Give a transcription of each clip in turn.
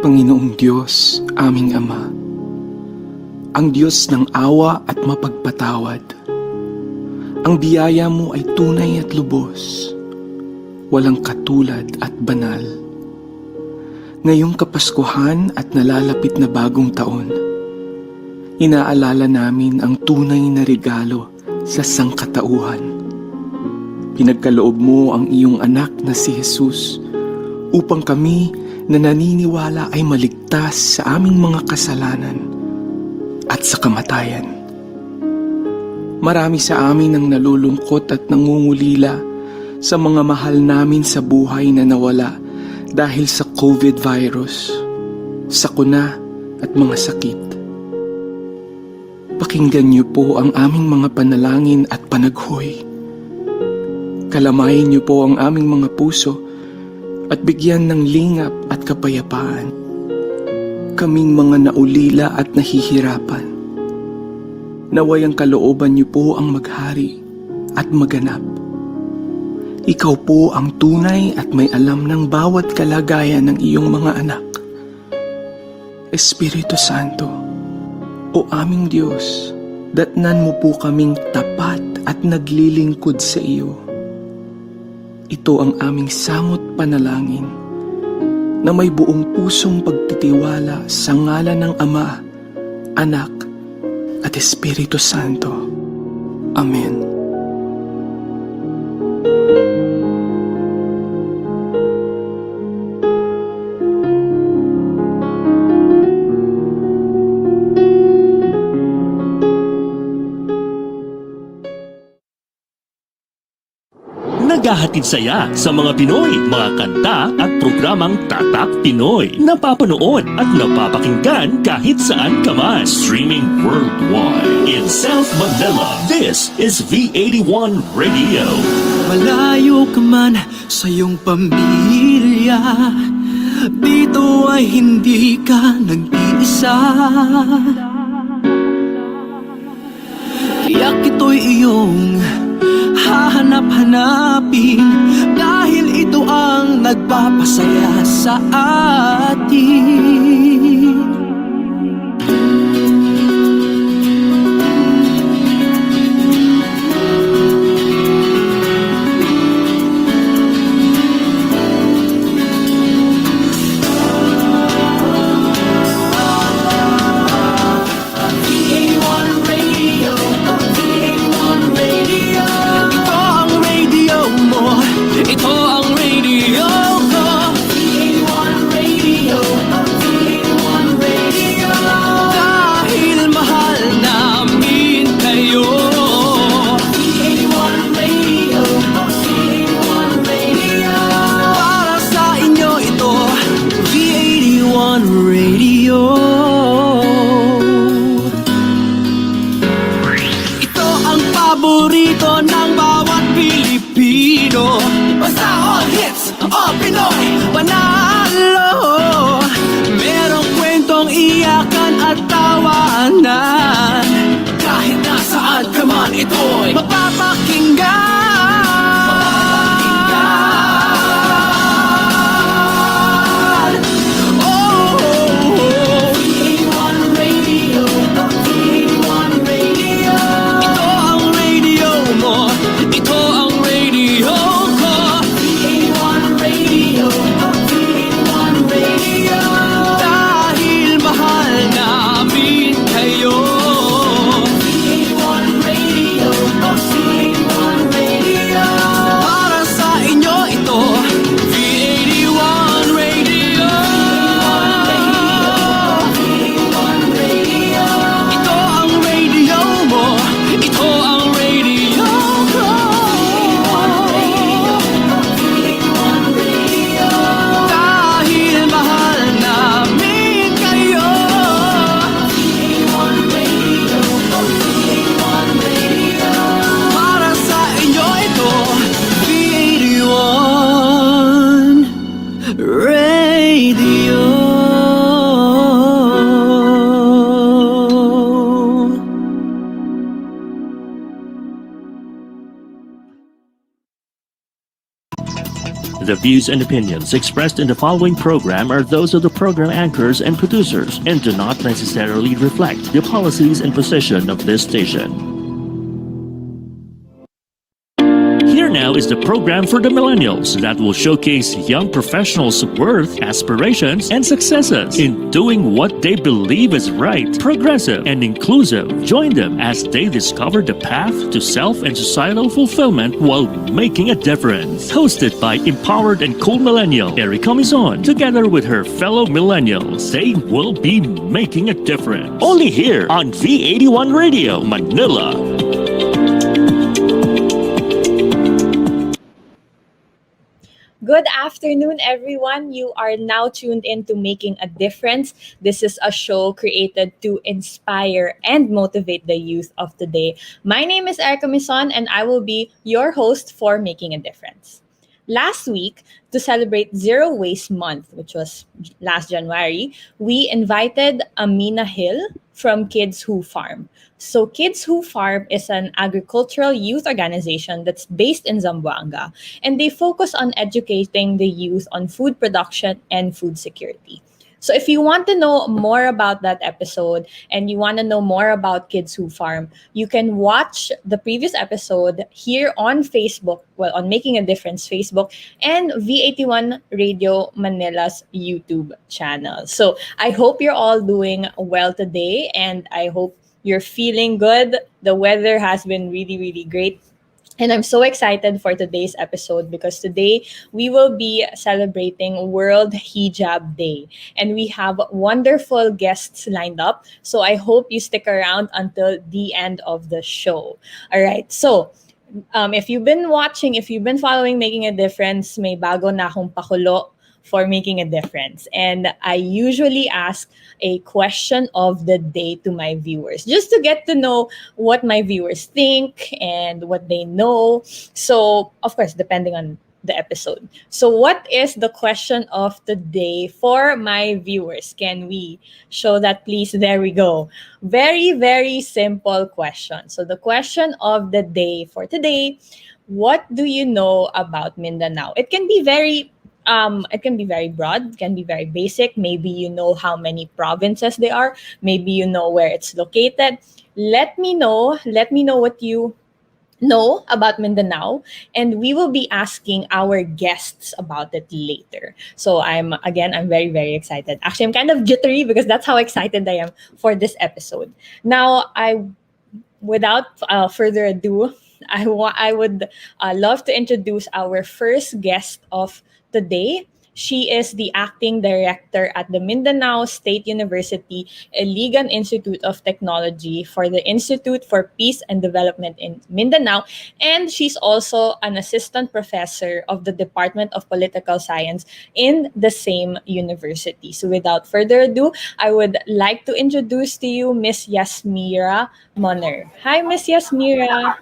Panginoong Diyos, aming Ama, ang Diyos ng awa at mapagpatawad. Ang biyaya mo ay tunay at lubos, walang katulad at banal. Ngayong Kapaskuhan at nalalapit na bagong taon, inaalala namin ang tunay na regalo sa sangkatauhan. Pinagkaloob mo ang iyong anak na si Jesus upang kami na naniniwala ay maligtas sa aming mga kasalanan at sa kamatayan. Marami sa amin ang nalulungkot at nangungulila sa mga mahal namin sa buhay na nawala dahil sa COVID virus, sakuna at mga sakit. Pakinggan niyo po ang aming mga panalangin at panaghoy. Kalamayin niyo po ang aming mga puso at bigyan ng lingap at kapayapaan kaming mga naulila at nahihirapan. Naway ang kalooban niyo po ang maghari at maganap. Ikaw po ang tunay at may alam ng bawat kalagayan ng iyong mga anak. Espiritu Santo, o aming Diyos, datnan mo po kaming tapat at naglilingkod sa iyo. Ito ang aming samot panalangin na may buong pusong pagtitiwala sa ngalan ng Ama, Anak, at Espiritu Santo. Amen. Naghahatid saya sa mga Pinoy, mga kanta at programang Tatak Pinoy. Napapanood at napapakinggan kahit saan ka man. Streaming worldwide. In South Manila, this is V81 Radio. Malayo ka man sa iyong pamilya, dito ay hindi ka nag-iisa. Tiyak ito'y iyong hahanap-hanapin dahil ito ang nagpapasaya sa atin. V81 The views and opinions expressed in the following program are those of the program anchors and producers and do not necessarily reflect the policies and position of this station. Here now is the program for the millennials that will showcase young professionals' worth, aspirations, and successes in doing what they believe is right, progressive, and inclusive. Join them as they discover the path to self and societal fulfillment while making a difference. Hosted by empowered and cool millennial Erika Mison, together with her fellow millennials, they will be making a difference. Only here on V81 Radio, Manila. Good afternoon, everyone. You are now tuned in to Making a Difference. This is a show created to inspire and motivate the youth of today. My name is Erika Mison, and I will be your host for Making a Difference. Last week, to celebrate Zero Waste Month, which was last January, we invited Amina Hill from Kids Who Farm. So Kids Who Farm is an agricultural youth organization that's based in Zamboanga, and they focus on educating the youth on food production and food security. So if you want to know more about that episode and you want to know more about Kids Who Farm, you can watch the previous episode here on Facebook, well, on Making a Difference Facebook and V81 Radio Manila's YouTube channel. So I hope you're all doing well today, and I hope you're feeling good. The weather has been really, really great. And I'm so excited for today's episode because today we will be celebrating World Hijab Day. And we have wonderful guests lined up. So I hope you stick around until the end of the show. All right. So if you've been following Making a Difference, may bago na akong pakulo for Making a Difference. And I usually ask a question of the day to my viewers, just to get to know what my viewers think and what they know. So, of course, depending on the episode. So, what is the question of the day for my viewers? Can we show that, please? There we go. Very, very simple question. So, the question of the day for today, what do you know about Mindanao? It can be very broad, can be very basic. Maybe you know how many provinces there are. Maybe you know where it's located. Let me know what you know about Mindanao, and we will be asking our guests about it later. So I'm very, very excited. Actually, I'm kind of jittery because that's how excited I am for this episode. Now, without further ado, I would love to introduce our first guest of today. She is the acting director at the Mindanao State University Iligan Institute of Technology for the Institute for Peace and Development in Mindanao, and she's also an assistant professor of the Department of Political Science in the same university. So without further ado, I would like to introduce to you Miss Yasmira Moner. Hi, Miss Yasmira.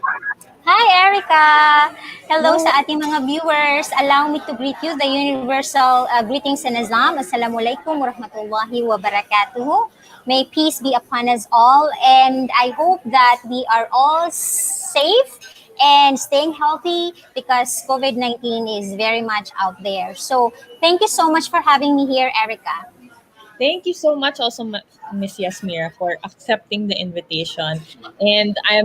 Hi, Erika! Hello Hello. sa ating mga viewers. Allow me to greet you the universal greetings in Islam. Assalamualaikum warahmatullahi wabarakatuh. May peace be upon us all, and I hope that we are all safe and staying healthy because COVID-19 is very much out there. So thank you so much for having me here, Erika. Thank you so much also, Miss Yasmira, for accepting the invitation. And I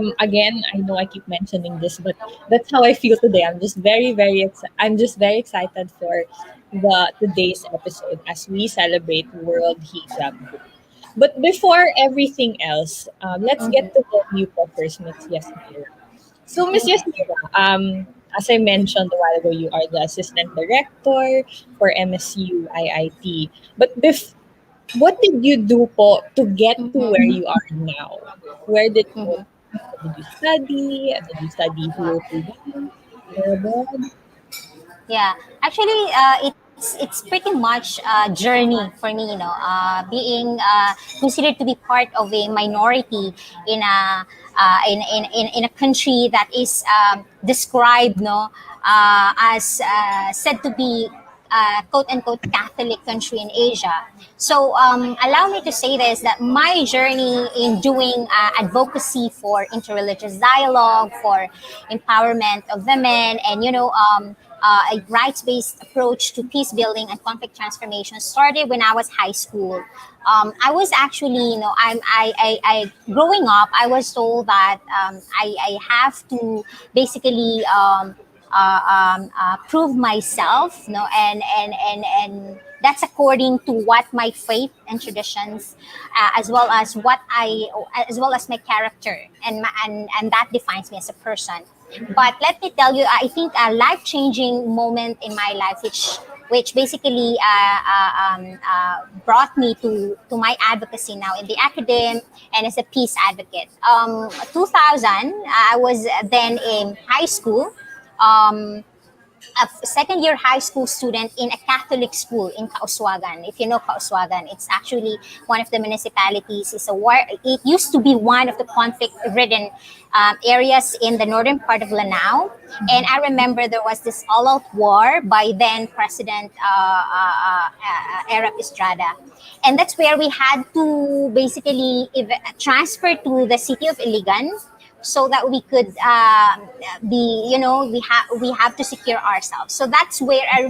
know I keep mentioning this, but that's how I feel today. I'm just very, very excited for today's episode as we celebrate World Hijab Day. But before everything else, let's get to know you po first, Miss Yasmira. So, Miss Yasmira, as I mentioned a while ago, you are the assistant director for MSU IIT. But what did you do po to get to where you are now? Where did you study? Did you study here too? Abroad? Yeah, actually, it's pretty much a journey for me. Being considered to be part of a minority in in a country that is described as said to be quote unquote Catholic country in Asia. So allow me to say this, that my journey in doing advocacy for interreligious dialogue, for empowerment of women, and a rights-based approach to peace building and conflict transformation started when I was high school. I was actually, growing up, I was told that I have to basically prove myself, and that's according to what my faith and traditions, as well as my character, and that defines me as a person. But let me tell you, I think a life changing moment in my life, which basically brought me to my advocacy now in the academe and as a peace advocate. 2000, I was then in high school. Um, a second year high school student in a Catholic school in Kauswagan. If you know Kauswagan, it's actually one of the municipalities. It used to be one of the conflict-ridden areas in the northern part of Lanao. And I remember there was this all-out war by then President Erika Estrada. And that's where we had to basically transfer to the city of Iligan so that we could we have to secure ourselves. So that's where I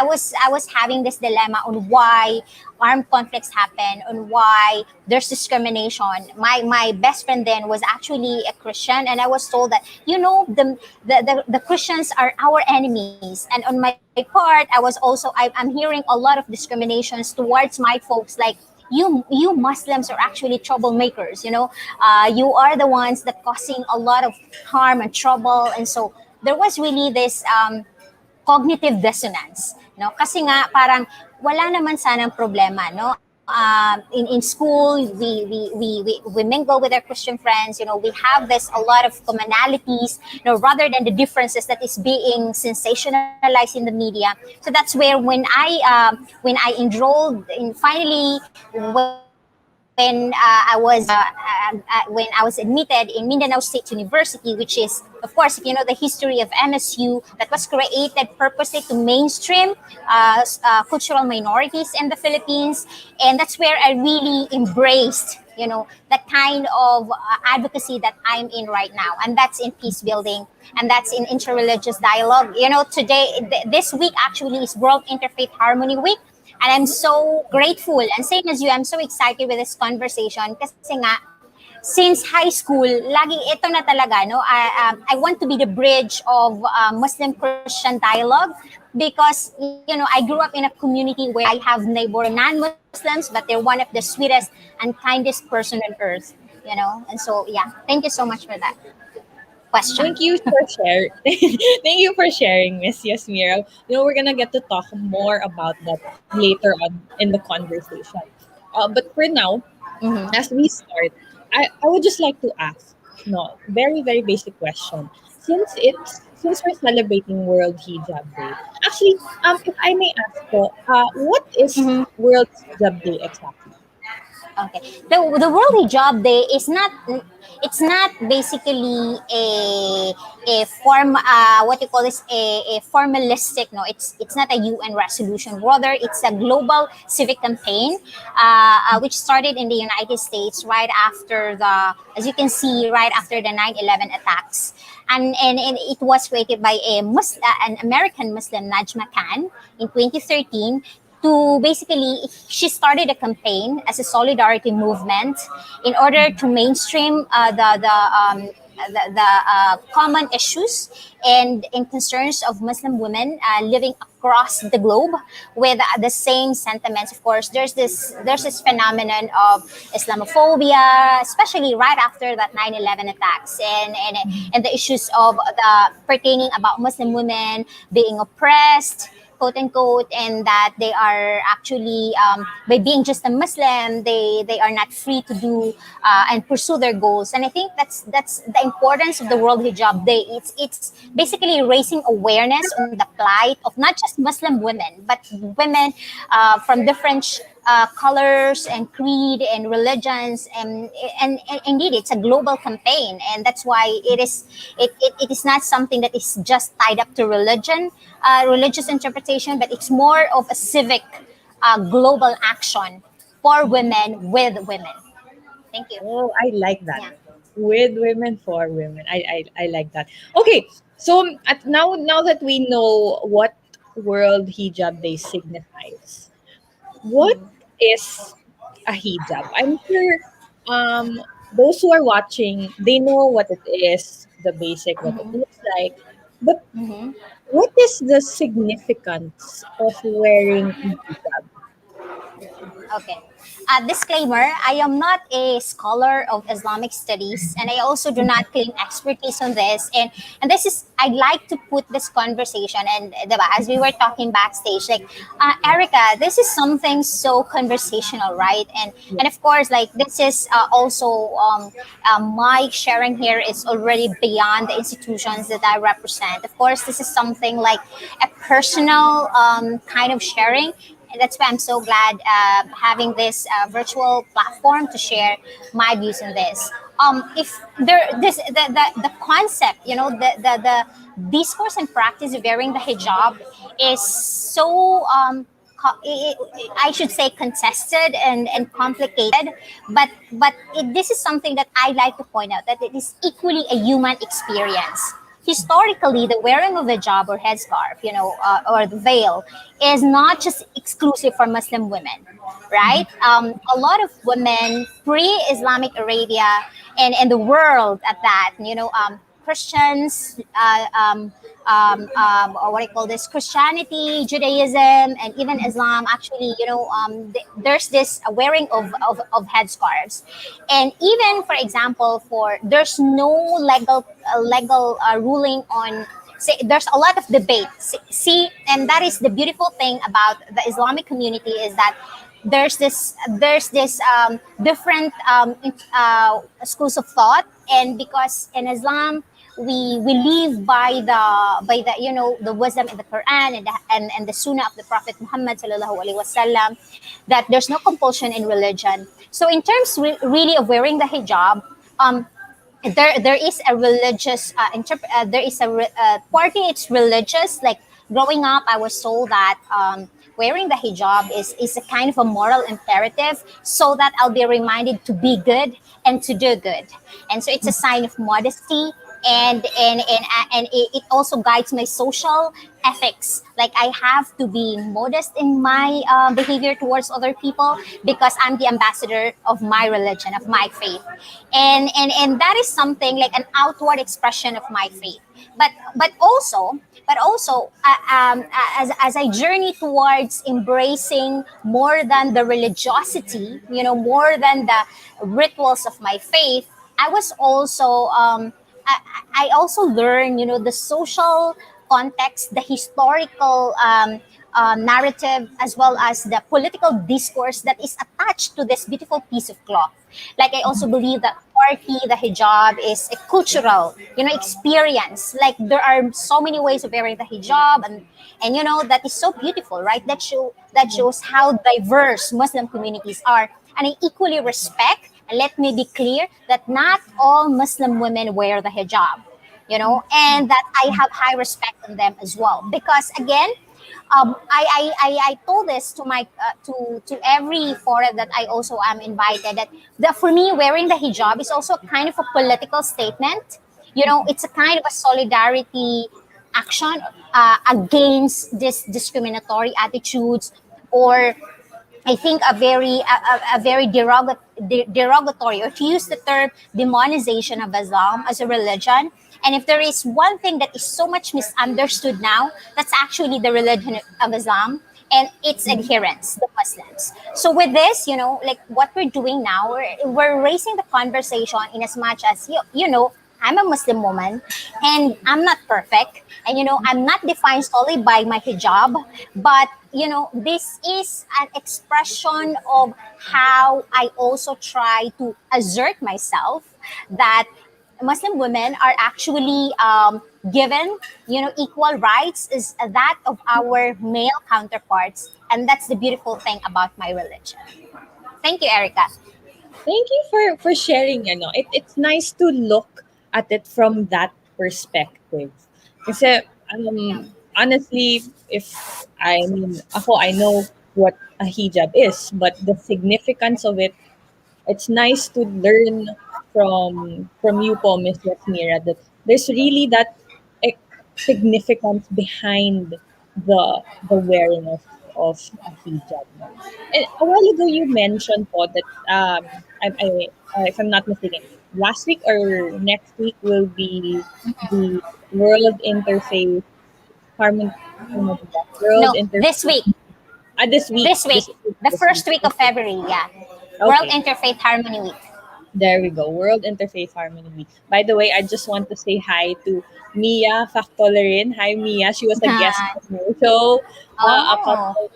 was having this dilemma on why armed conflicts happen, on why there's discrimination. My best friend then was actually a Christian, and I was told that the Christians are our enemies. And on my part, I'm hearing a lot of discriminations towards my folks, like you Muslims are actually troublemakers. You are the ones that causing a lot of harm and trouble. And so there was really this cognitive dissonance, kasi nga parang wala naman sanang problema, no. In school, we mingle with our Christian friends. We have a lot of commonalities, rather than the differences that is being sensationalized in the media. So that's where when I enrolled in finally when I was admitted in Mindanao State University, which is, of course, if you know the history of MSU, that was created purposely to mainstream cultural minorities in the Philippines. And that's where I really embraced, the kind of advocacy that I'm in right now. And that's in peace building, and that's in interreligious dialogue. This week actually is World Interfaith Harmony Week. And I'm so grateful, and same as you, I'm so excited with this conversation kasi nga, since high school, lagi ito na talaga, no? I want to be the bridge of Muslim-Christian dialogue because, I grew up in a community where I have neighbor non-Muslims, but they're one of the sweetest and kindest person on earth, And so, yeah, thank you so much for that question. Thank you for sharing. Thank you for sharing, Miss Yasmira. We're gonna get to talk more about that later on in the conversation. But for now, as we start, I would just like to ask, very very basic question. Since we're celebrating World Hijab Day, actually, if I may ask, what is World Hijab Day exactly? Okay. The World Hijab Day is not. It's not basically a form. What you call this? A formalistic. No, it's not a UN resolution. Rather, it's a global civic campaign, which started in the United States right after as you can see, right after the 9/11 attacks, and it was created by an American Muslim, Najmah Khan, in 2013. To basically, she started a campaign as a solidarity movement in order to mainstream the common issues and concerns of Muslim women living across the globe with the same sentiments. Of course, there's this phenomenon of Islamophobia, especially right after that 9/11 attacks, and the issues of the pertaining about Muslim women being oppressed, quote unquote, and that they are actually by being just a Muslim, they are not free to do and pursue their goals. And I think that's the importance of the World Hijab Day. It's basically raising awareness on the plight of not just Muslim women, but women from different colors and creed and religions, and indeed it's a global campaign, and that's why it is not something that is just tied up to religious interpretation, but it's more of a civic global action for women with women. Thank you. Oh, I like that. Yeah. With women for women. I like that. Okay, So now that we know what World Hijab Day signifies, what is a hijab? I'm sure those who are watching, they know what it is, the basic, what it looks like. But Mhm. what is the significance of wearing a hijab? Okay. Disclaimer, I am not a scholar of Islamic studies and I also do not claim expertise on this. And this is, I'd like to put this conversation and diba, as we were talking backstage, like, Erica, this is something so conversational, right? And of course, like this is also my sharing here is already beyond the institutions that I represent. Of course, this is something like a personal kind of sharing, and that's why I'm so glad having this virtual platform to share my views on this. If there, this the concept, the discourse and practice of wearing the hijab is so I should say contested and complicated, but this is something that I like to point out that it is equally a human experience. Historically, the wearing of a hijab or headscarf, or the veil, is not just exclusive for Muslim women, right? A lot of women pre-Islamic Arabia and the world at that, Christians, or what I call this, Christianity, Judaism, and even Islam. Actually, there's this wearing of headscarves, and even for example, for there's no legal ruling on. Say, there's a lot of debate. See, and that is the beautiful thing about the Islamic community is that there's this different schools of thought, and because in Islam we live by the the wisdom in the Quran and the Sunnah of the Prophet Muhammad sallallahu alaihi wasallam, that there's no compulsion in religion. So in terms really of wearing the hijab, there is a religious there is partly it's religious, like growing up I was told that wearing the hijab is a kind of a moral imperative so that I'll be reminded to be good and to do good, and so it's a sign of modesty, and it also guides my social ethics. Like I have to be modest in my behavior towards other people because I'm the ambassador of my religion, of my faith, and that is something like an outward expression of my faith. But also as I journey towards embracing more than the religiosity, more than the rituals of my faith, I was also I also learned, the social context, the historical narrative, as well as the political discourse that is attached to this beautiful piece of cloth. Like I also believe that partly the hijab is a cultural, experience. Like there are so many ways of wearing the hijab, and that is so beautiful, right? That shows how diverse Muslim communities are, and I equally respect. And let me be clear that not all Muslim women wear the hijab, and that I have high respect on them as well. Because again, I told this to my to every forum that I also am invited, that for me wearing the hijab is also kind of a political statement. It's a kind of a solidarity action against this discriminatory attitudes, or I think a very derogatory, or to use the term demonization of Islam as a religion. And if there is one thing that is so much misunderstood now, that's actually the religion of Islam and its adherents, the Muslims. So with this, like what we're doing now, we're raising the conversation in as much as I'm a Muslim woman and I'm not perfect. And, I'm not defined solely by my hijab, but, this is an expression of how I also try to assert myself that Muslim women are actually given, equal rights as that of our male counterparts. And that's the beautiful thing about my religion. Thank you, Erica. Thank you for sharing. It's nice to look at it from that perspective. Kasi honestly, if I know what a hijab is, but the significance of it, it's nice to learn from you po, Miss Yasmira, that there's really that significance behind the wearing of a hijab. No? And a while ago, you mentioned po that if I'm not mistaken, last week or next week will be the World Interfaith Harmony. Ano ba? World No, this Interfaith. week. This week. This week. The This week. first week of Okay. February, yeah. World Okay. Interfaith Harmony Week. There we go. World Interfaith Harmony Week. By the way, I just want to say hi to Mia Factolerin. Hi, Mia. She was a guest Hi. on our show a Oh. couple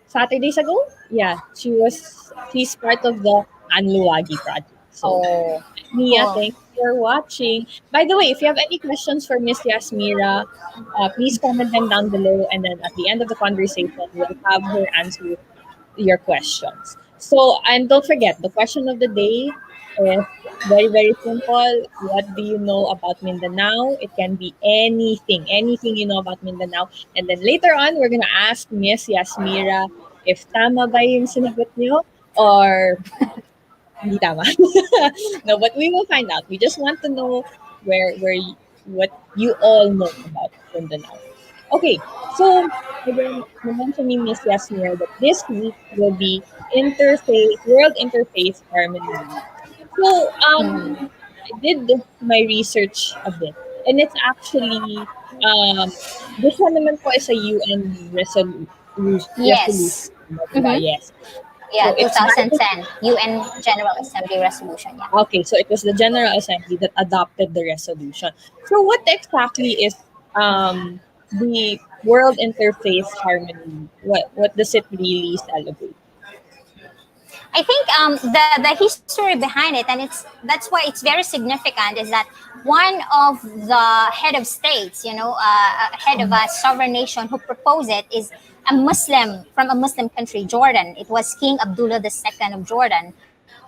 Saturdays ago. Yeah, she's part of the Anluwagi project. So, Oh. Mia, Cool. thanks for watching. By the way, if you have any questions for Miss Yasmira, please comment them down below. And then at the end of the conversation, we'll have her answer your questions. So, and don't forget, the question of the day is very, very simple. What do you know about Mindanao? It can be anything you know about Mindanao. And then later on, we're going to ask Miss Yasmira if tama ba yung sinagot niyo or hindi tama. No, but we will find out. We just want to know what you all know about Mindanao. Okay, so again, you mentioned me, Miss Yasmir, that this week will be World Interfaith Harmony Week. So I did my research a bit, and it's actually this one naman po is a UN resolution, Yes. diba? Mm-hmm. Yes. Yeah, So it's by 2010 UN General Assembly resolution. Yeah. Okay, so it was the General Assembly that adopted the resolution. So what exactly is the World Interfaith Harmony? What does it really celebrate? I think the history behind it, and that's why it's very significant, is that one of the head of states, head of a sovereign nation who proposed it is a Muslim from a Muslim country, Jordan. It was King Abdullah II of Jordan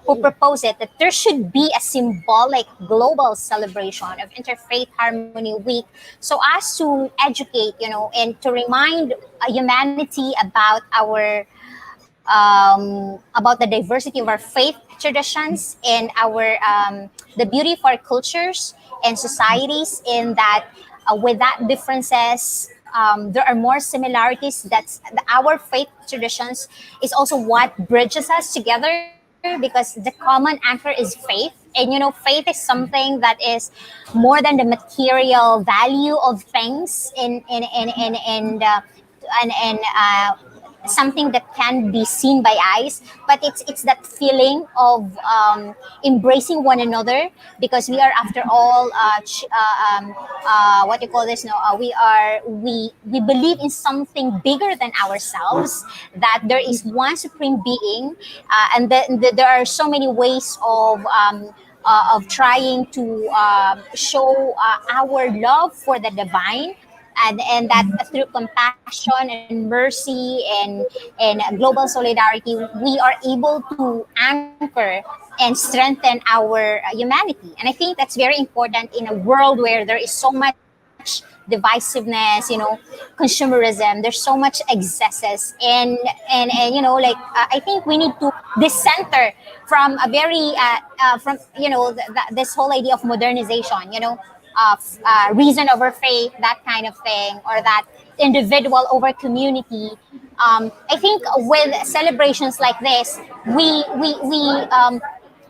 who proposed it, that there should be a symbolic global celebration of Interfaith Harmony Week, so as to educate, and to remind humanity about the diversity of our faith traditions and our the beauty of our cultures and societies, in that with that differences, there are more similarities. Our faith traditions is also what bridges us together, because the common anchor is faith. And faith is something that is more than the material value of things, and something that can be seen by eyes, but it's that feeling of embracing one another, because we are, after all, what you call this, no we believe in something bigger than ourselves, that there is one supreme being, and then there are so many ways of trying to show our love for the divine, and that through compassion and mercy and global solidarity, we are able to anchor and strengthen our humanity. And I think that's very important in a world where there is so much divisiveness, consumerism. There's so much excesses, and I think we need to dissenter from a very from this whole idea of modernization, reason over faith, that kind of thing, or that individual over community. I think with celebrations like this, we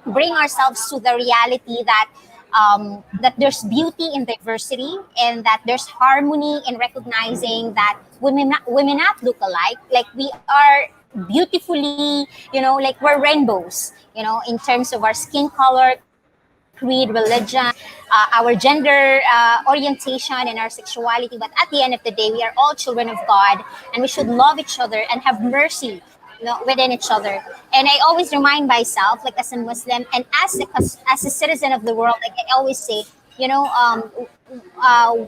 bring ourselves to the reality that there's beauty in diversity, and that there's harmony in recognizing that we may not look alike. Like, we are beautifully, like we're rainbows, in terms of our skin color, creed, religion, our gender orientation, and our sexuality. But at the end of the day, we are all children of God, and we should love each other and have mercy, within each other. And I always remind myself, like, as a Muslim and as a citizen of the world, like I always say,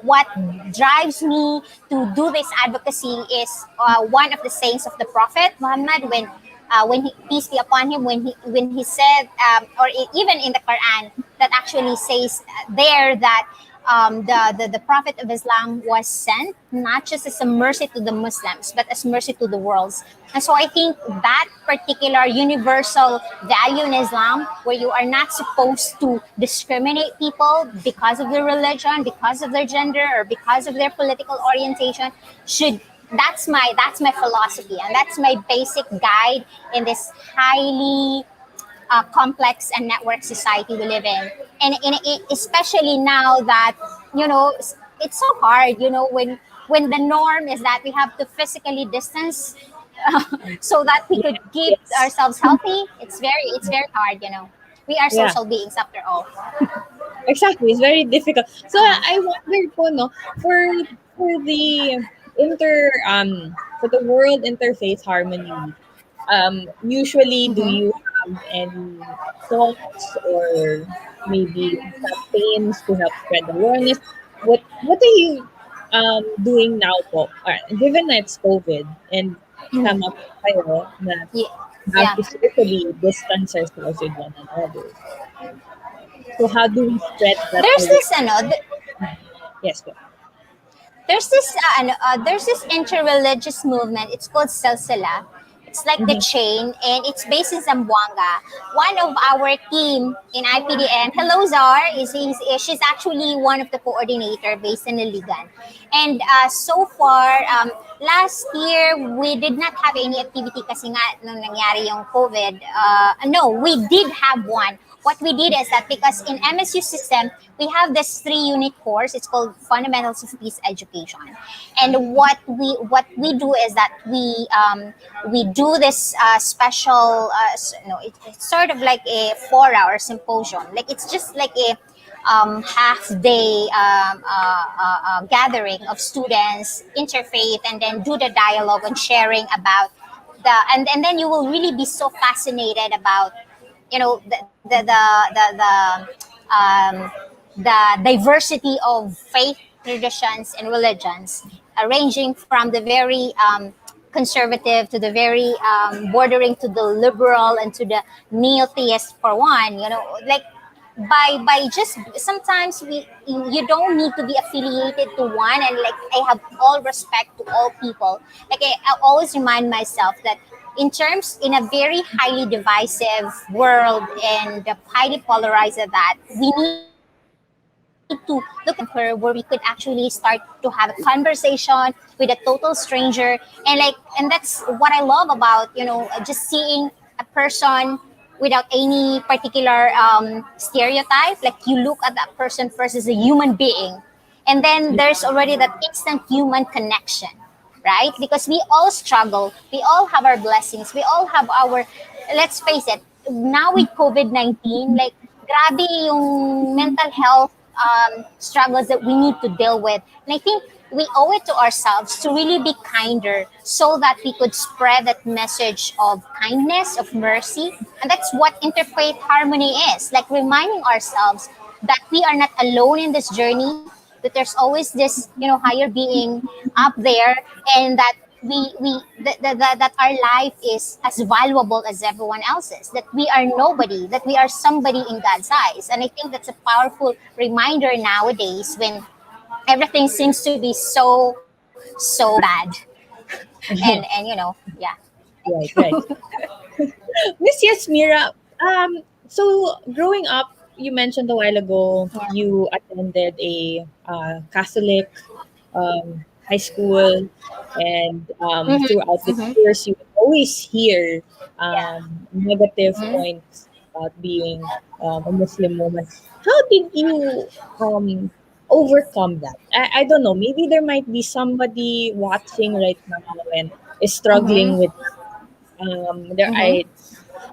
what drives me to do this advocacy is one of the sayings of the Prophet Muhammad, when he, peace be upon him, when he said, even in the Quran, that actually says there that the Prophet of Islam was sent not just as a mercy to the Muslims, but as mercy to the world. And so I think that particular universal value in Islam, where you are not supposed to discriminate people because of their religion, because of their gender, or because of their political orientation, should that's my philosophy, and that's my basic guide in this highly complex and network society we live in. And especially now that, it's so hard, when the norm is that we have to physically distance so that we could keep Yes. ourselves healthy. It's very hard, we are Yeah. social beings after all. Exactly, it's very difficult. So I wonder po, no, for the for the world interfaith harmony, usually do Mm-hmm. you have any thoughts or maybe campaigns to help spread awareness? What are you doing now po? Given that it's COVID and Mm-hmm. tama po kayo na Yeah. we have Yeah. to socially distance ourselves with one another. So how do we spread that There's awareness? this ano, Yes, po. there's this interreligious movement. It's called Silsila. It's like the Mhm. chain, and it's based in Zamboanga. One of our team in IPDN, hello Zar, she's actually one of the coordinator based in Iligan. And so far, last year we did not have any activity kasi nga nung nangyari yung COVID. No, we did have one. What we did is that because in MSU system, we have this 3-unit course. It's called Fundamentals of Peace Education. And what we do is that we do this special, no, it's sort of like a 4-hour symposium. Like it's just like a half day gathering of students, interfaith, and then do the dialogue and sharing about and then you will really be so fascinated about um, the diversity of faith traditions and religions, ranging from the very conservative to the very bordering to the liberal and to the neo-theist for one. Like by just sometimes you don't need to be affiliated to one, and like I have all respect to all people. Like I always remind myself that in a very highly divisive world and highly polarized, that we need to look at where we could actually start to have a conversation with a total stranger, and that's what I love about just seeing a person without any particular stereotype. Like you look at that person first as a human being, and then there's already that instant human connection, right? Because we all struggle, we all have our blessings, we all have our, let's face it, now with COVID-19, like grabe yung mental health struggles that we need to deal with. And I think we owe it to ourselves to really be kinder so that we could spread that message of kindness, of mercy. And that's what interfaith harmony is, like reminding ourselves that we are not alone in this journey, that there's always this higher being up there, and that that our life is as valuable as everyone else's, that we are nobody, that we are somebody in God's eyes. And I think that's a powerful reminder nowadays when everything seems to be so bad. And yeah. Right, right. Miss Yasmira, so growing up, you mentioned a while ago Yeah. you attended a Catholic high school, and throughout the Mm-hmm. years, you would always hear Yeah. negative Mm-hmm. points about being a Muslim woman. How did you overcome that? I don't know. Maybe there might be somebody watching right now and is struggling with Mm-hmm. there Mm-hmm. I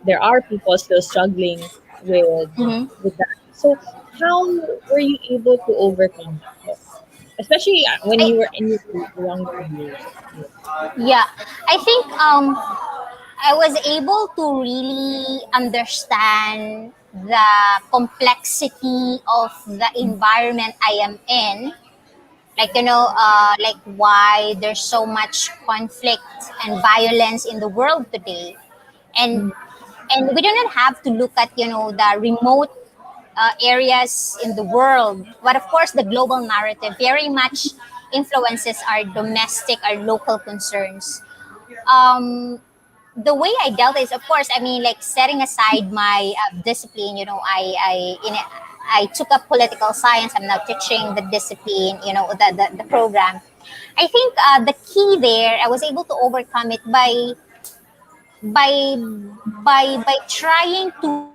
there are people still struggling Mm-hmm. with that. So how were you able to overcome that? Especially when I, you were in your younger years. yeah, I think I was able to really understand the complexity of the environment I am in. Like, like why there's so much conflict and violence in the world today. And Mm, and we do not have to look at, the remote areas in the world. But of course, the global narrative very much influences our domestic, our local concerns. The way I dealt is, of course, I mean, like setting aside my discipline. I took up political science. I'm now teaching the discipline. The program. I think the key there, I was able to overcome it by by trying to,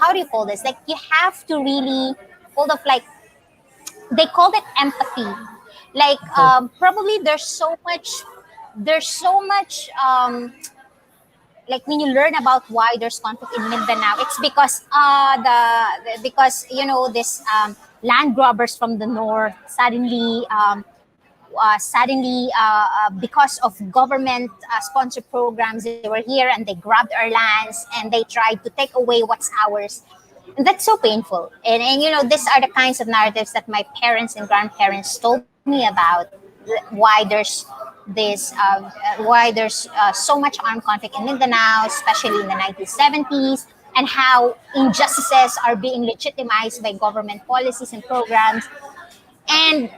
how do you call this? Like you have to really hold of, like, they call it empathy. Like probably there's so much like when you learn about why there's conflict in Mindanao, it's because because this land grabbers from the north suddenly because of government sponsored programs, they were here and they grabbed our lands and they tried to take away what's ours. And that's so painful. And these are the kinds of narratives that my parents and grandparents told me about, why there's so much armed conflict in Mindanao, especially in the 1970s, and how injustices are being legitimized by government policies and programs. And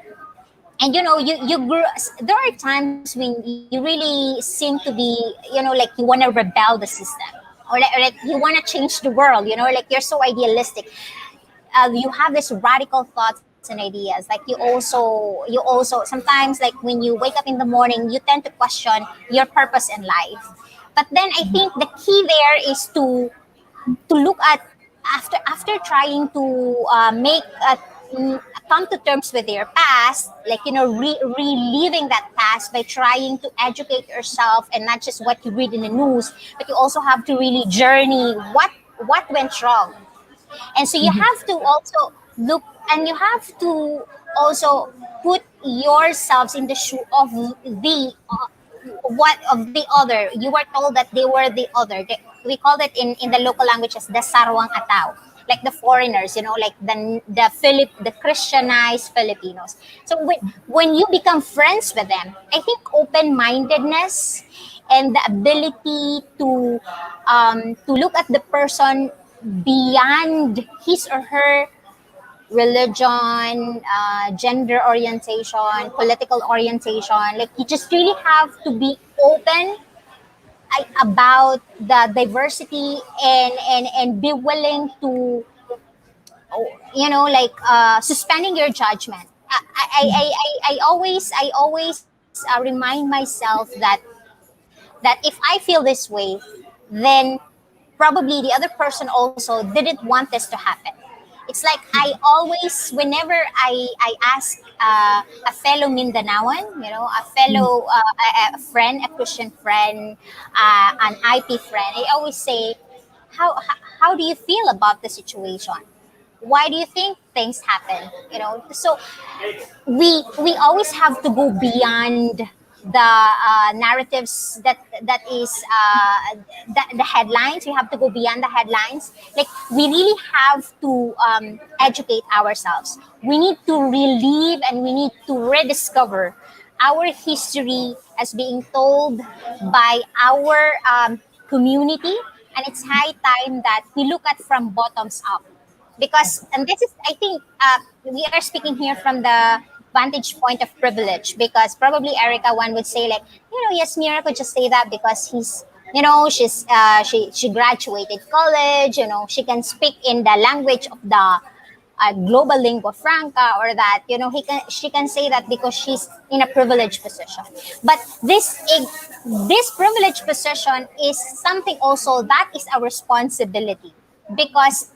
you grew. There are times when you really seem to be, like you want to rebel the system, or like you want to change the world, like you're so idealistic. You have this radical thoughts and ideas. Like you also sometimes, like when you wake up in the morning, you tend to question your purpose in life. But then I think the key there is to look at, after trying to come to terms with your past, like reliving that past by trying to educate yourself, and not just what you read in the news, but you also have to really journey what went wrong. And so you have to also look, and you have to also put yourselves in the shoe of the what of the other. You were told that they were the other. We call it in the local language as the sarwang ataw, like the foreigners, like the Christianized Filipinos. So when you become friends with them, I think open-mindedness and the ability to look at the person beyond his or her religion, gender orientation, political orientation. Like you just really have to be open about the diversity, and be willing to, suspending your judgment. I always remind myself that if I feel this way, then probably the other person also didn't want this to happen. It's like I always, whenever I ask a fellow Mindanaoan, a fellow a friend, a Christian friend, an IP friend, I always say, how do you feel about the situation? Why do you think things happen? So we always have to go beyond the narratives that is the headlines. We have to go beyond the headlines. Like we really have to educate ourselves. We need to relive and we need to rediscover our history as being told by our community, and it's high time that we look at from bottoms up. Because, and this is, I think, we are speaking here from the vantage point of privilege, because probably Erika, one would say, like, Yasmira could just say that because she graduated college, she can speak in the language of the global lingua franca, or that she can say that because she's in a privileged position. But this privileged position is something also that is a responsibility, because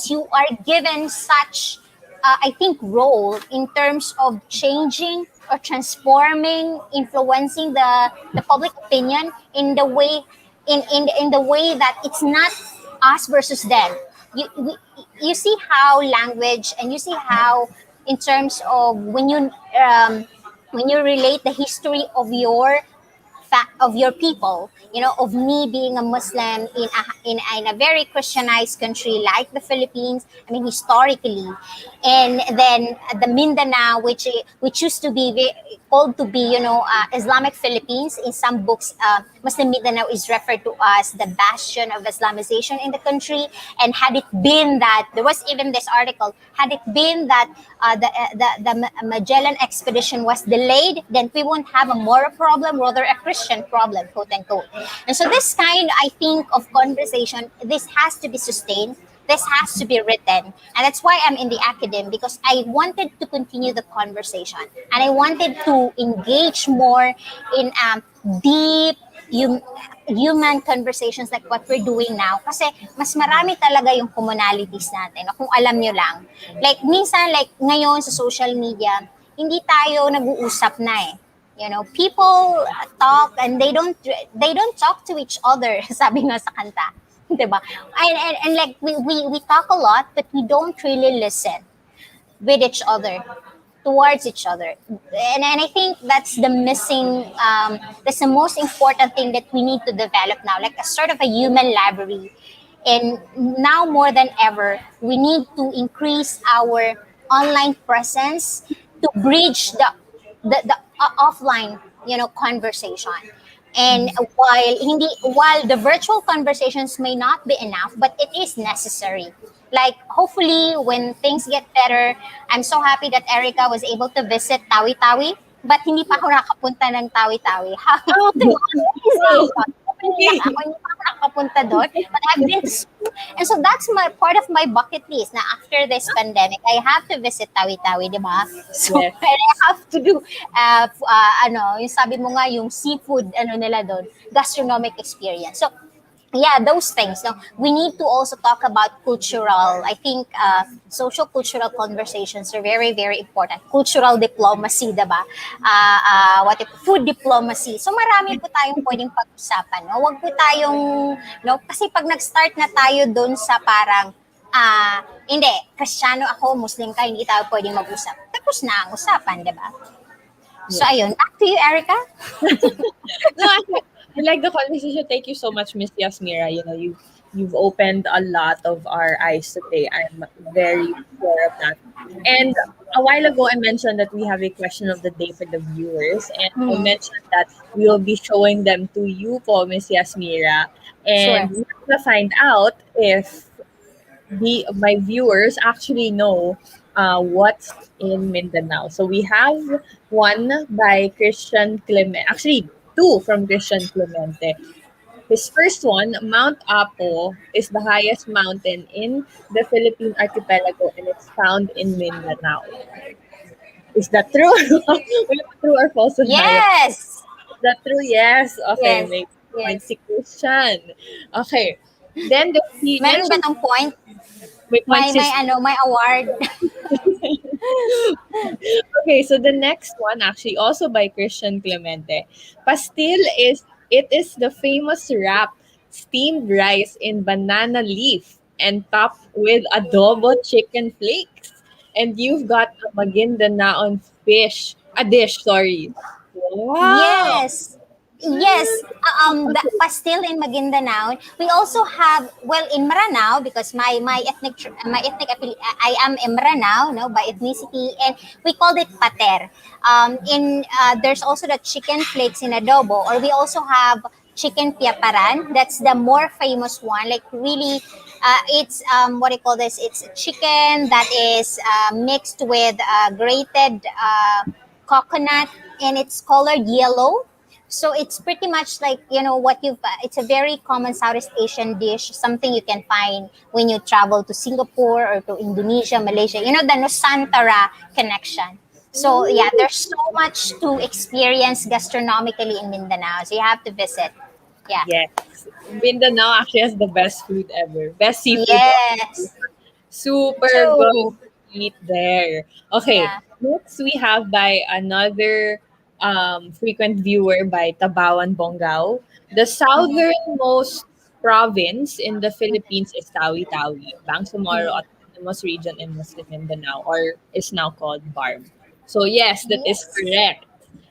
you are given such I think role in terms of changing or transforming, influencing the public opinion in the way in the way that it's not us versus them. You see how language, and you see how, in terms of when you relate the history of your people, of me being a Muslim in a very Christianized country like the Philippines, I mean, historically, and then the Mindanao, which used to be called to be, Islamic Philippines. In some books, Muslim Mindanao is referred to as the bastion of Islamization in the country. And had it been that, there was even this article, had it been that the Magellan expedition was delayed, then we won't have a moral problem, rather a Christian problem, quote unquote. And so this kind, I think, of conversation, this has to be sustained. This has to be written. And that's why I'm in the academe, because I wanted to continue the conversation. And I wanted to engage more in deep human conversations like what we're doing now. Kasi mas marami talaga yung commonalities natin. Kung alam nyo lang. Like, minsan, like, ngayon sa social media, hindi tayo nag-uusap na eh. People talk and they don't talk to each other, sabi nga sa kanta. Diba? And like we talk a lot, but we don't really listen with each other, towards each other. And I think that's the missing, that's the most important thing that we need to develop now, like a sort of a human library. And now more than ever, we need to increase our online presence to bridge the offline, conversation. And while the virtual conversations may not be enough, but it is necessary. Like, hopefully, when things get better, I'm so happy that Erika was able to visit Tawi-Tawi, but hindi pa ako nakapunta ng Tawi-Tawi. Oh, wow. Hindi pa ako nakapunta doon, but I've been to school. And so that's part of my bucket list. Na after this pandemic, I have to visit Tawi-Tawi, di ba? So, Yes. and I have to do, yung sabi mo nga, yung seafood, nila doon, gastronomic experience. So, yeah, those things. No, we need to also talk about cultural. I think social cultural conversations are very, very important. Cultural diplomacy, diba? Food diplomacy. So marami po tayong pwedeng pag-usapan. No, wag po tayong, kasi pag nag-start na tayo doon sa parang hindi, Kristiyano ako, Muslim ka, hindi tayo pwedeng mag-usap. Tapos na ang usapan, diba? So ayun, back to you, Erika. No, I like the conversation. Thank you so much, Miss Yasmira. You've opened a lot of our eyes today. I'm very sure of that. And a while ago, I mentioned that we have a question of the day for the viewers, and I mentioned that we will be showing them to you, po, Miss Yasmira, and Sure. we're gonna find out if my viewers actually know what's in Mindanao. So we have one by Christian Clement. Actually, two from Christian Clemente. His first one, Mount Apo, is the highest mountain in the Philippine archipelago, and it's found in Mindanao. Is that true? Will it true or false? Yes. Is that true? Yes. Okay, Yes. make point Yes. si Christian. Okay. Then he Meron ba mentioned tong point? may point si May award. Okay, so the next one, actually also by Christian Clemente. It is the famous wrap steamed rice in banana leaf and topped with adobo chicken flakes. And you've got a Maguindanaon dish, sorry. Wow. Yes. Yes, the pastil in Maguindanao. We also have, well, in Maranao, because my ethnic I am in Maranao, no, by ethnicity, and we called it pater. There's also the chicken flakes in adobo, or we also have chicken piaparan. That's the more famous one. Like, really, it's what do you call this? It's chicken that is mixed with grated coconut, and it's colored yellow. So it's pretty much like, what it's a very common Southeast Asian dish, something you can find when you travel to Singapore or to Indonesia, Malaysia, the Nusantara connection. So yeah, there's so much to experience gastronomically in Mindanao. So you have to visit. Yeah. Yes. Mindanao actually has the best food ever. Best seafood. Yes. Super True. good to eat there. Okay, Yeah. next we have by another frequent viewer by Tabawan Bongao. The southernmost province in the Philippines is Tawi-Tawi, Bangsamoro Autonomous Region in Muslim Mindanao, or is now called BARM. So yes, that is Yes. correct.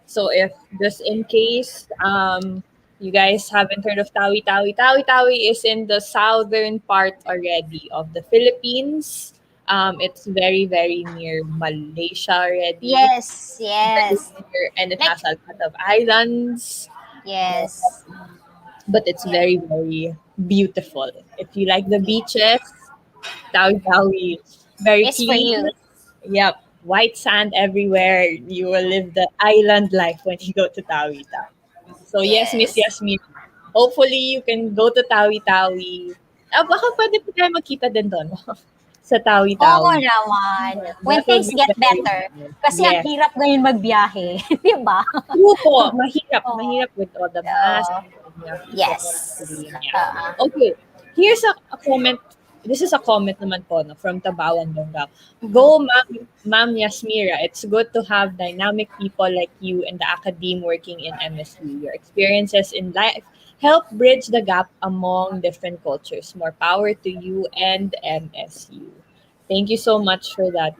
So if just in case you guys haven't heard of Tawi-Tawi is in the southern part already of the Philippines. It's very, very near Malaysia already. Yes, Very yes, near, and it like has a lot of islands, yes, but it's very, very beautiful. If you like the beaches, Tawi Tawi, very it's for clean. you. Yep, white sand everywhere. You will live the island life when you go to Tawi Tawi. So yes, Miss Yes. Yasmin, hopefully you can go to Tawi Tawi. Baka pwede pa tayo magkita din doon sa Tawi Oo Tawi. naman. When That would things be get very better. nice. Kasi ang Yes. hirap ngayon magbiyahe. Di ba? True po, mahirap. Oo. Mahirap with all the masks. Oo. And you have to keep on Yes. doing, yeah. Okay, here's a comment. This is a comment naman po no, from Tabawan Bonggao. Go, Ma'am Yasmira. It's good to have dynamic people like you in the academe working in MSU. Your experiences in life help bridge the gap among different cultures. More power to you and MSU. Thank you so much for that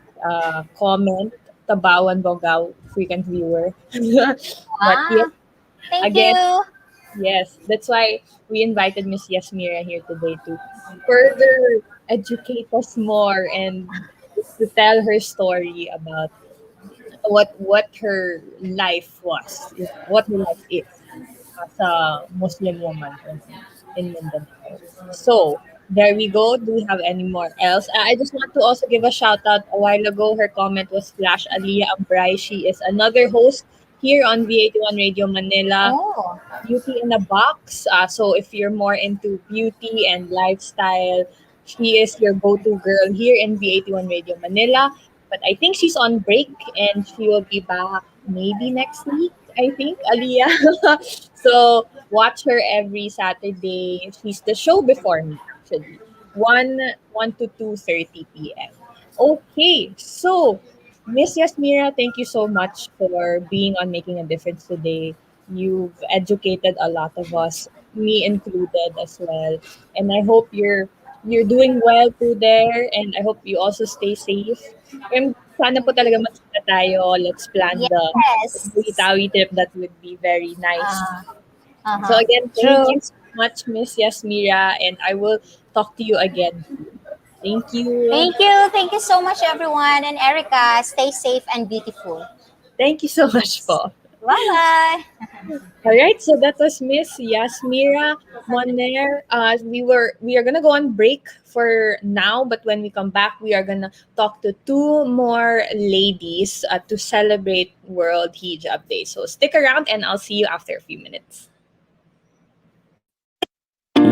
comment, Tabawan Bonggao, frequent viewer. But yes, Ah, thank again, you. yes, that's why we invited Miss Yasmira here today to further educate us more and to tell her story about what her life was, what her life is as a Muslim woman in Mindanao. So there we go. Do we have any more else? I just want to also give a shout out. A while ago, her comment was Flash Aliyah Ambray. She is another host here on V81 Radio Manila. Oh, Beauty in a Box. So if you're more into beauty and lifestyle, she is your go-to girl here in V81 Radio Manila. But I think she's on break and she will be back maybe next week, I think, Aliyah. So watch her every Saturday. She's the show before me, actually. 1 to 2:30 p.m. Okay, so Miss Yasmira, thank you so much for being on Making a Difference today. You've educated a lot of us, me included as well. And I hope you're doing well through there and I hope you also stay safe. And sana po talaga magkita tayo. Let's plan the yes. Tawi trip. That would be very nice. Uh, So uh-huh. again, thank True. you so much, Miss Yasmira, and I will talk to you again. Thank you. Thank you. Thank you so much, everyone. And Erica, stay safe and beautiful. Thank you so much po. Bye-bye. All right, so that was Miss Yasmira Moner. We are gonna go on break for now, but when we come back, we are gonna talk to two more ladies to celebrate World Hijab Day. So stick around, and I'll see you after a few minutes.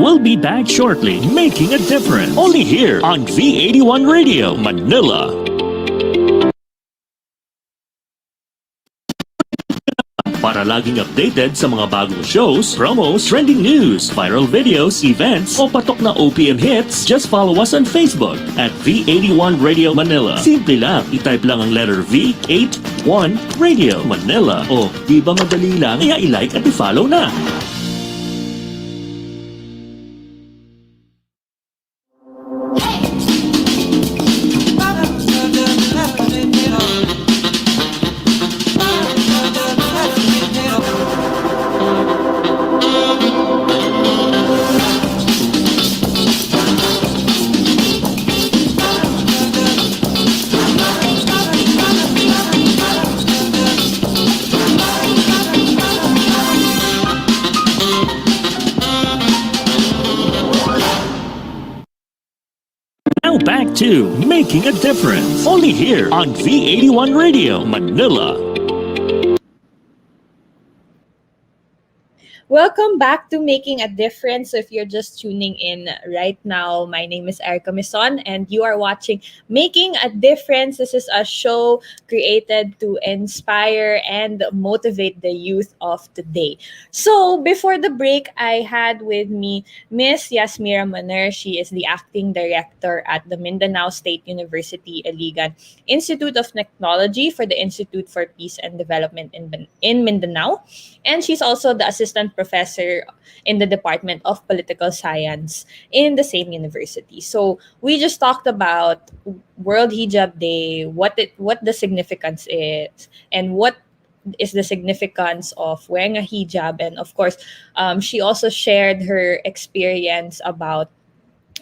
We'll be back shortly, making a difference. Only here on V81 Radio, Manila. Para laging updated sa mga bagong shows, promos, trending news, viral videos, events, o patok na OPM hits, just follow us on Facebook at V81 Radio Manila. Simple lang, itype lang ang letter V81 Radio Manila. O, di ba madali lang? Kaya i-like at i-follow na. Now back to Making a Difference. Only here on V81 Radio, Manila. Welcome back to Making a Difference. So if you're just tuning in right now, my name is Erika Mison and you are watching Making a Difference. This is a show created to inspire and motivate the youth of today. So before the break, I had with me Miss Yasmira Moner. She is the acting director at the Mindanao State University Iligan Institute of Technology for the Institute for Peace and Development in Mindanao. And she's also the assistant professor in the Department of Political Science in the same university. So we just talked about World Hijab Day, what the significance is, and what is the significance of wearing a hijab. And of course, she also shared her experience about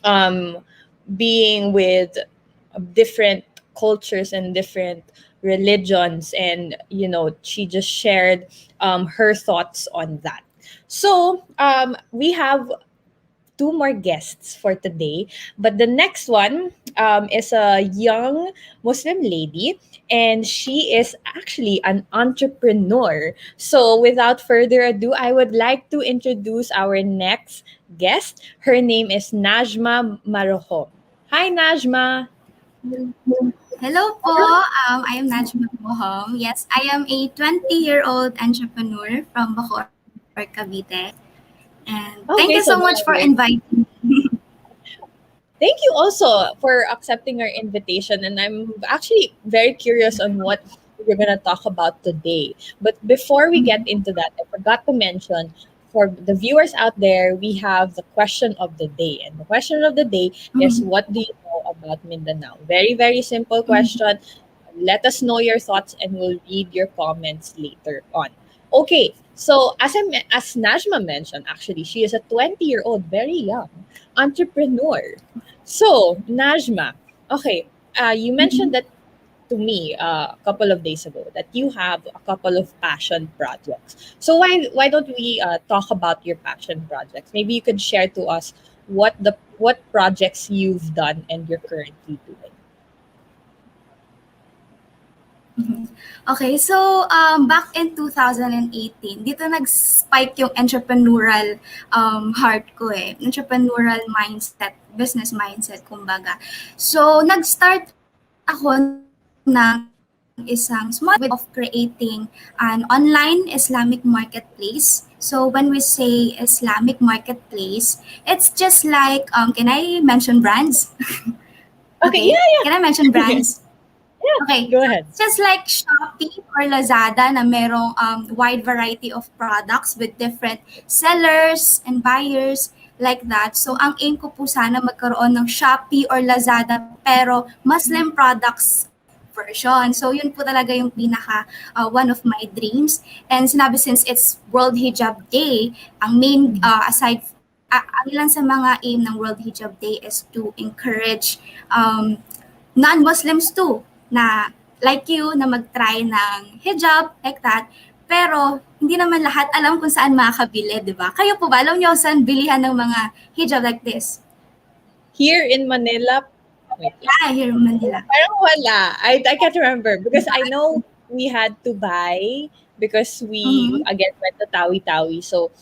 um, being with different cultures and different religions, and she just shared her thoughts on that. So we have two more guests for today. But the next one is a young Muslim lady, and she is actually an entrepreneur. So, without further ado, I would like to introduce our next guest. Her name is Najmah Marohom. Hi, Najmah. Hello po, I am Najmah Marohom. Yes, I am a 20-year-old entrepreneur from Bacoor, Cavite. And thank Okay, you so so much for grabe. inviting me. Thank you also for accepting our invitation. And I'm actually very curious on what we're going to talk about today. But before we get into that, I forgot to mention for the viewers out there, we have the question of the day. And the question of the day is, Mhm, what do you know about Mindanao? Very, very simple mhm, question. Let us know your thoughts and we'll read your comments later on. Okay, so as Najma mentioned, actually, she is a 20-year-old, very young entrepreneur. So, Najma, okay, you mentioned mhm. that to me a couple of days ago that you have a couple of passion projects. So why don't we talk about your passion projects? Maybe you could share to us what projects you've done and you're currently doing. Mhm. Okay, so back in 2018, dito nag-spike yung entrepreneurial heart ko eh. Entrepreneurial mindset, business mindset, kumbaga. So, nag-start ako ng isang small with of creating an online Islamic marketplace. So, when we say Islamic marketplace, it's just like, can I mention brands? Okay, Okay, yeah, can I mention yeah. brands? Okay, Go so ahead. it's just like Shopee or Lazada na merong wide variety of products with different sellers and buyers like that. So ang aim ko po sana magkaroon ng Shopee or Lazada pero Muslim products version. So yun po talaga yung pinaka one of my dreams. And sinabi since it's World Hijab Day, ang main ang ilan sa mga aim ng World Hijab Day is to encourage non-Muslims too na like you na mag-try ng hijab like that. Pero hindi naman lahat alam kung saan makakabili, di ba? Kayo po ba? Alam niyo saan bilihan ng mga hijab like this? Here in Manila, wait lang. Yeah, here in Manila. Parang wala. I can't remember because I know we had to buy because we Mhm. again went to Tawi-Tawi. So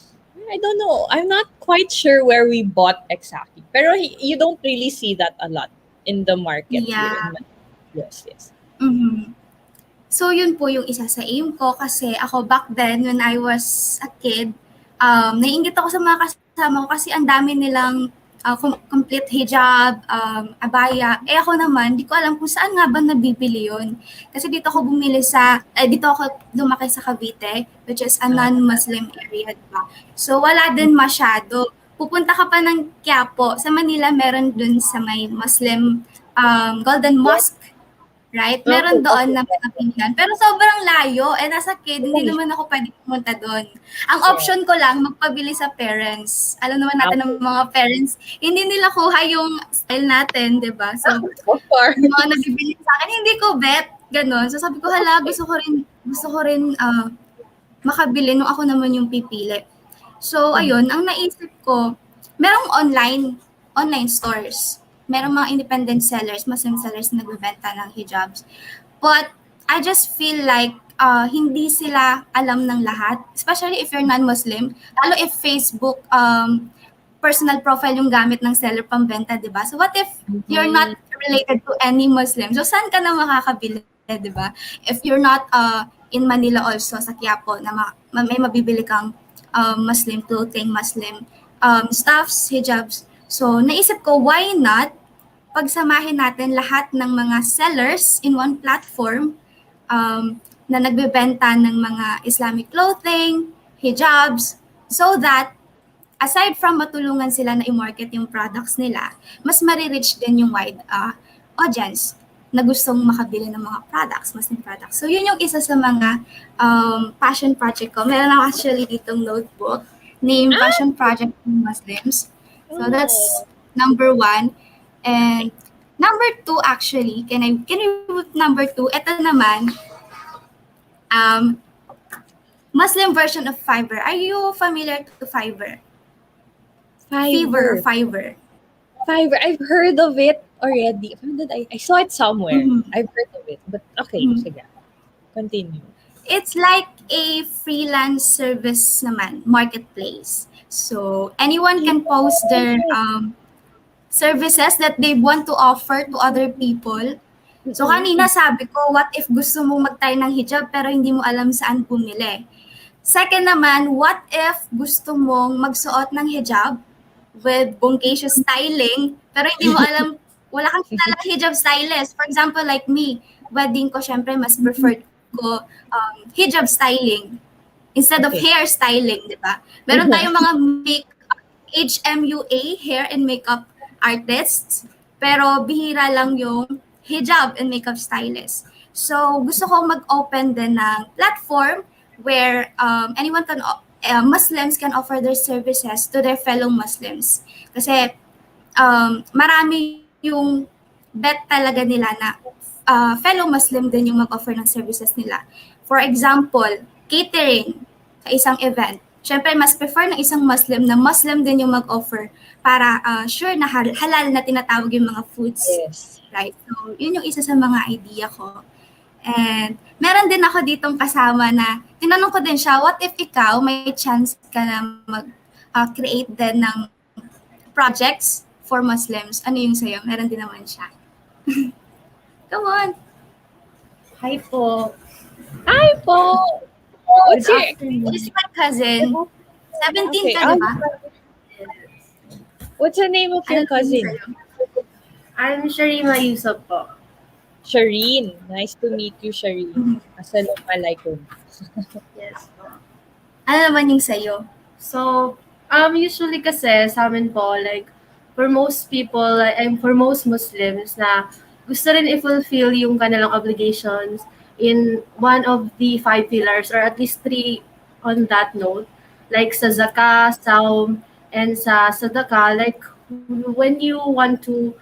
I don't know. I'm not quite sure where we bought exactly. Pero you don't really see that a lot in the market here Yeah. in Manila. Yes, yes. Mhm. So yun po yung isa sa aim ko kasi ako back then when I was a kid, naiinggit ako sa mga kasama ko kasi ang dami nilang complete hijab, abaya. Eh ako naman, di ko alam kung saan nga ba nabibili yun. Kasi dito ako lumaki sa Cavite, which is a non-Muslim area, diba? So wala din masyado. Pupunta ka pa ng Quiapo. Sa Manila, meron dun sa may Muslim Golden Mosque, right? Okay, Meron doon okay. na mga bilihan. Pero sobrang layo. Eh, nasa kid, hindi Uy, naman ako pwede pumunta doon. Ang yeah. option ko lang, magpabili sa parents. Alam naman natin ng mga parents, hindi nila kuha yung style natin, di ba? So, So far. yung mga nabibili sa akin, hindi ko bet. Ganon. So, sabi ko, hala, gusto ko rin makabili nung ako naman yung pipili. So, ayun, ang naisip ko, merong online stores. Merong mga independent sellers, Muslim sellers na nagbebenta ng hijabs. But I just feel like hindi sila alam ng lahat, especially if you're non-Muslim, lalo if Facebook personal profile yung gamit ng seller pambenta, di ba? So what if you're not related to any Muslim? So saan ka na makakabili, di ba? If you're not in Manila also, sa Quiapo, na may mabibili kang Muslim clothing, Muslim stuffs, hijabs. So naisip ko, why not pagsamahin natin lahat ng mga sellers in one platform na nagbebenta ng mga Islamic clothing, hijabs, so that aside from matulungan sila na i-market yung products nila, mas marireach din yung wide audience na gustong makabili ng mga products, Muslim products. So yun yung isa sa mga passion project ko. Meron ako actually ditong notebook named Passion Project for Muslims. So that's Oh. number one. And Number two, actually, can I put number two? Ito naman, um, Muslim version of Fiverr. Are you familiar to Fiverr? Fever or Fiverr. Fiverr? Fiverr. I've heard of it already. When did I saw it somewhere. Mhm. I've heard of it. But okay, Mhm. sige. Continue. It's like a freelance service naman, marketplace. So anyone can post their services that they want to offer to other people. So kanina sabi ko, what if gusto mong magtayo ng hijab pero hindi mo alam saan bumili? Second naman, what if gusto mong magsuot ng hijab with bonggacious styling pero hindi mo alam, wala kang kilalang hijab stylist. For example, like me, wedding ko syempre mas preferred ko hijab styling instead of Okay. hair styling, di ba? Meron tayong mga HMUA, hair and makeup artists, pero bihira lang yung hijab and makeup stylist. So, gusto ko mag-open din ng platform where anyone can, Muslims can offer their services to their fellow Muslims. Kasi marami yung bet talaga nila na fellow Muslim din yung mag-offer ng services nila. For example, catering sa isang event. Siyempre, mas prefer ng isang Muslim na Muslim din yung mag-offer para sure na halal na tinatawag yung mga foods. Yes. Right? So, yun yung isa sa mga idea ko. And meron din ako ditong kasama na tinanong ko din siya, what if ikaw may chance ka na mag-create din ng projects for Muslims? Ano yung sa'yo? Meron din naman siya. Come on! Hi po. Hi po! What's your... She's my cousin. 17 ka, Okay, di ba? What's the name of your cousin? I'm Sharima Yusuf po. Shireen. Nice to meet you, Shireen. Assalamualaikum. Yes po. Ano naman yung sa'yo? So, usually kasi sa amin po, like, for most people, and for most Muslims na gusto rin i-fulfill yung kanilang obligations in one of the 5 pillars or at least 3 on that note, like sa zakah, saum, and sa sadaqah, like when you want to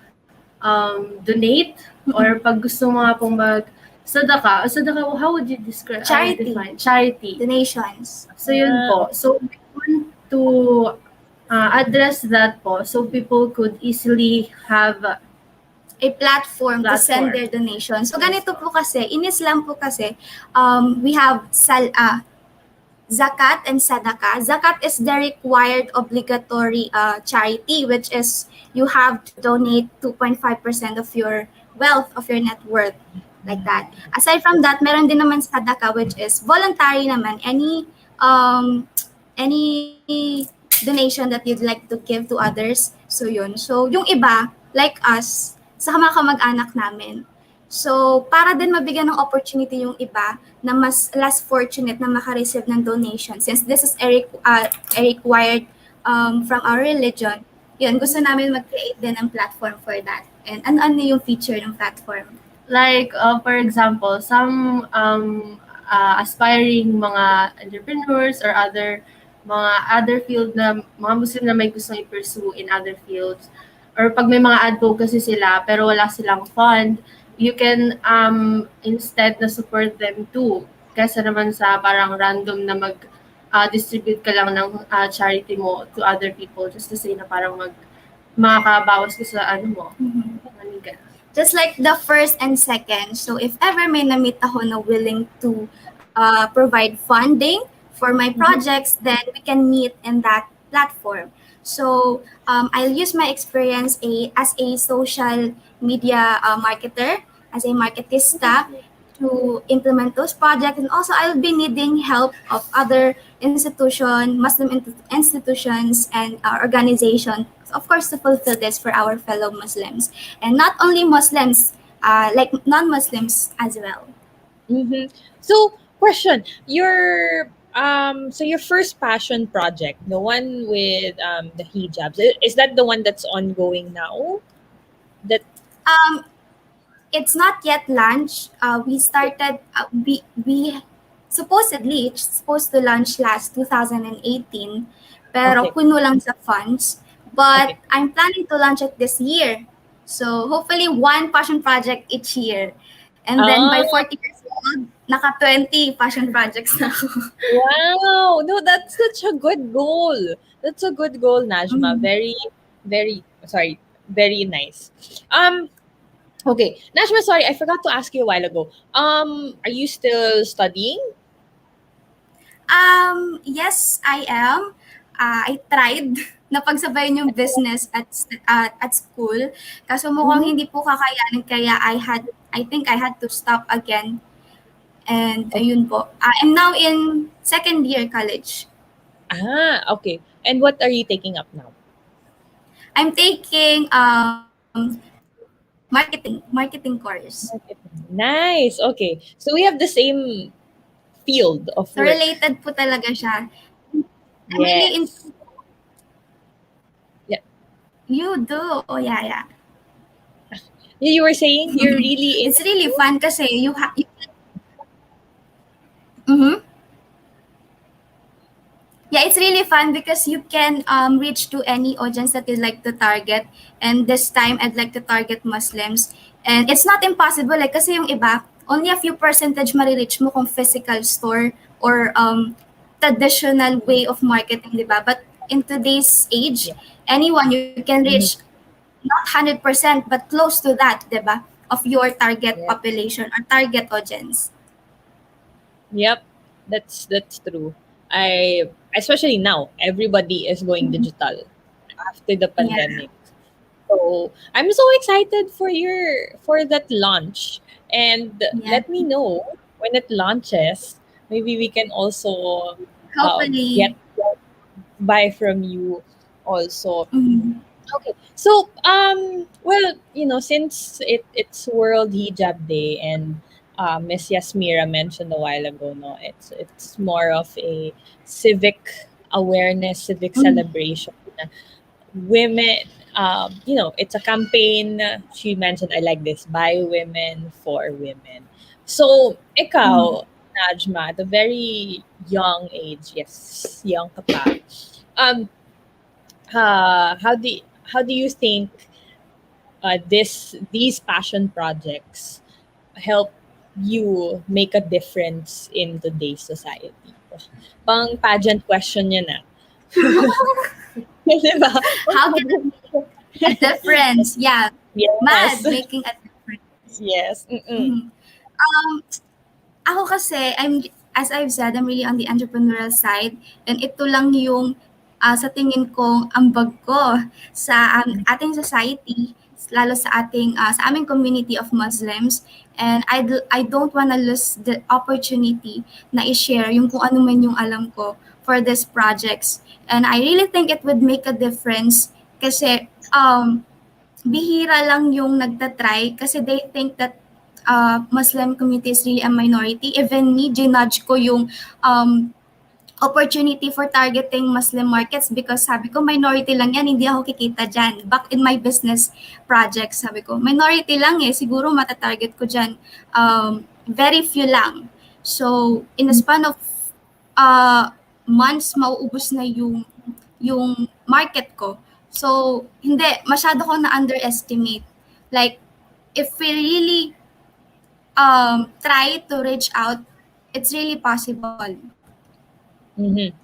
donate or pag gusto mo nga pong sadaqah, how would you describe? Charity. Define? Charity. Donations. So yun po. So we want to address that po so people could easily have A platform to send Platform. their donations. So ganito po kasi, in Islam po kasi, we have zakat and sadaqah. Zakat is the required obligatory charity, which is you have to donate 2.5% of your wealth, of your net worth, like that. Aside from that, meron din naman sadaqah, which is voluntary naman. Any donation that you'd like to give to others. So yun. So yung iba, like us, sa mga kamag-anak namin. So, para din mabigyan ng opportunity yung iba na mas less fortunate na makareceive ng donation. Since this is a required from our religion, yun, gusto namin mag-create din ng platform for that. And ano yung feature ng platform? like for example, some aspiring mga entrepreneurs or other field na mga Muslim na may gustong i-pursue in other fields, or pag may mga advocacy sila pero wala silang fund, you can instead na support them too. Kaysa naman sa parang random na distribute ka lang ng charity mo to other people just to say na parang makakabawas ka sa ano mo. Manigan. Just like the first and second. So if ever may na-meet ako na willing to provide funding for my projects, then we can meet in that platform. So I'll use my experience as a social media marketer, as a marketista, to implement those projects. And also I'll be needing help of other Muslim institutions and organizations, of course, to fulfill this for our fellow Muslims. And not only Muslims, like non-Muslims as well. Mm-hmm. So, question: your first passion project, the one with the hijabs, is that the one that's ongoing now? That It's not yet launched. We started, we supposedly, it's supposed to launch last 2018, pero Okay. puno lang sa funds. But Okay. I'm planning to launch it this year. So hopefully one passion project each year. And then Ah, by 40 years old, naka 20 passion projects na ako. wow. No, that's such a good goal. That's a good goal, Najma. Mhm. Very, very, sorry, very nice. Um, okay. Najma, sorry, I forgot to ask you a while ago. Are you still studying? Yes, I am. I tried na pagsabayin yung business at school. Kaso mukhang Mhm. hindi po kakayanin kaya I think I had to stop again. And ayun po. I'm now in second year college. Ah, okay. And what are you taking up now? I'm taking marketing course. Marketing. Nice. Okay. So we have the same field of So work. related po talaga siya. I'm really Yes. into Yeah. you do. Oh yeah, yeah. You were saying you're really It's into. really fun kasi Mhm. Yeah, it's really fun because you can reach to any audience that you like to target. And this time, I'd like to target Muslims. And it's not impossible. Like, kasi yung iba, only a few percentage marireach mo kung physical store or traditional way of marketing, di ba? But in today's age, Yeah. anyone you can Mhm. reach not 100%, but close to that, di ba? Of your target Yeah. population or target audience. Yep. That's true. I especially now everybody is going Mhm. digital after the Yeah. pandemic. So I'm so excited for that launch. And Yeah. let me know when it launches. Maybe we can also get Hopefully. buy from you also. Mhm. Okay. So, well, since it's World Hijab Day and Miss Yasmira mentioned a while ago, no, it's more of a civic awareness, civic Mhm. celebration. Women, it's a campaign. She mentioned, I like this, by women for women. So, Mhm. ikaw, Najma, at a very young age, yes, young ka pa, um, how do you think these passion projects help you make a difference in today's society? Pang pageant question yan ah. Di ba? Pang How can pageant. I make a difference? Yeah, Yes. mad making a difference. Yes. Mm-mm. Mhm. Um, Ako kasi, as I've said, I'm really on the entrepreneurial side. And ito lang yung sa tingin kong ambag ko sa ating society, lalo sa sa aming community of Muslims. And I don't wanna lose the opportunity na i-share yung kung ano man yung alam ko for these projects. And I really think it would make a difference kasi bihira lang yung nagtatry kasi they think that Muslim community is really a minority. Even me, ginudge ko yung um, opportunity for targeting Muslim markets because sabi ko, minority lang yan, hindi ako kikita dyan. Back in my business projects, sabi ko, minority lang eh, siguro matatarget ko dyan. Very few lang. So, in the span of months, mauubos na yung market ko. So, hindi, masyado ko na-underestimate. Like, if we really try to reach out, it's really possible.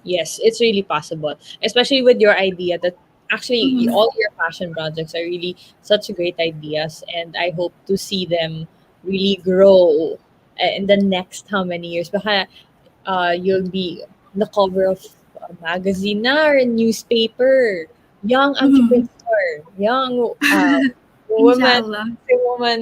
Yes, it's really possible, especially with your idea that actually Mhm. all your passion projects are really such great ideas, and I hope to see them really grow in the next how many years. Baka you'll be the cover of a magazine na or a newspaper. Young Mhm. entrepreneur, young woman, Inshallah. woman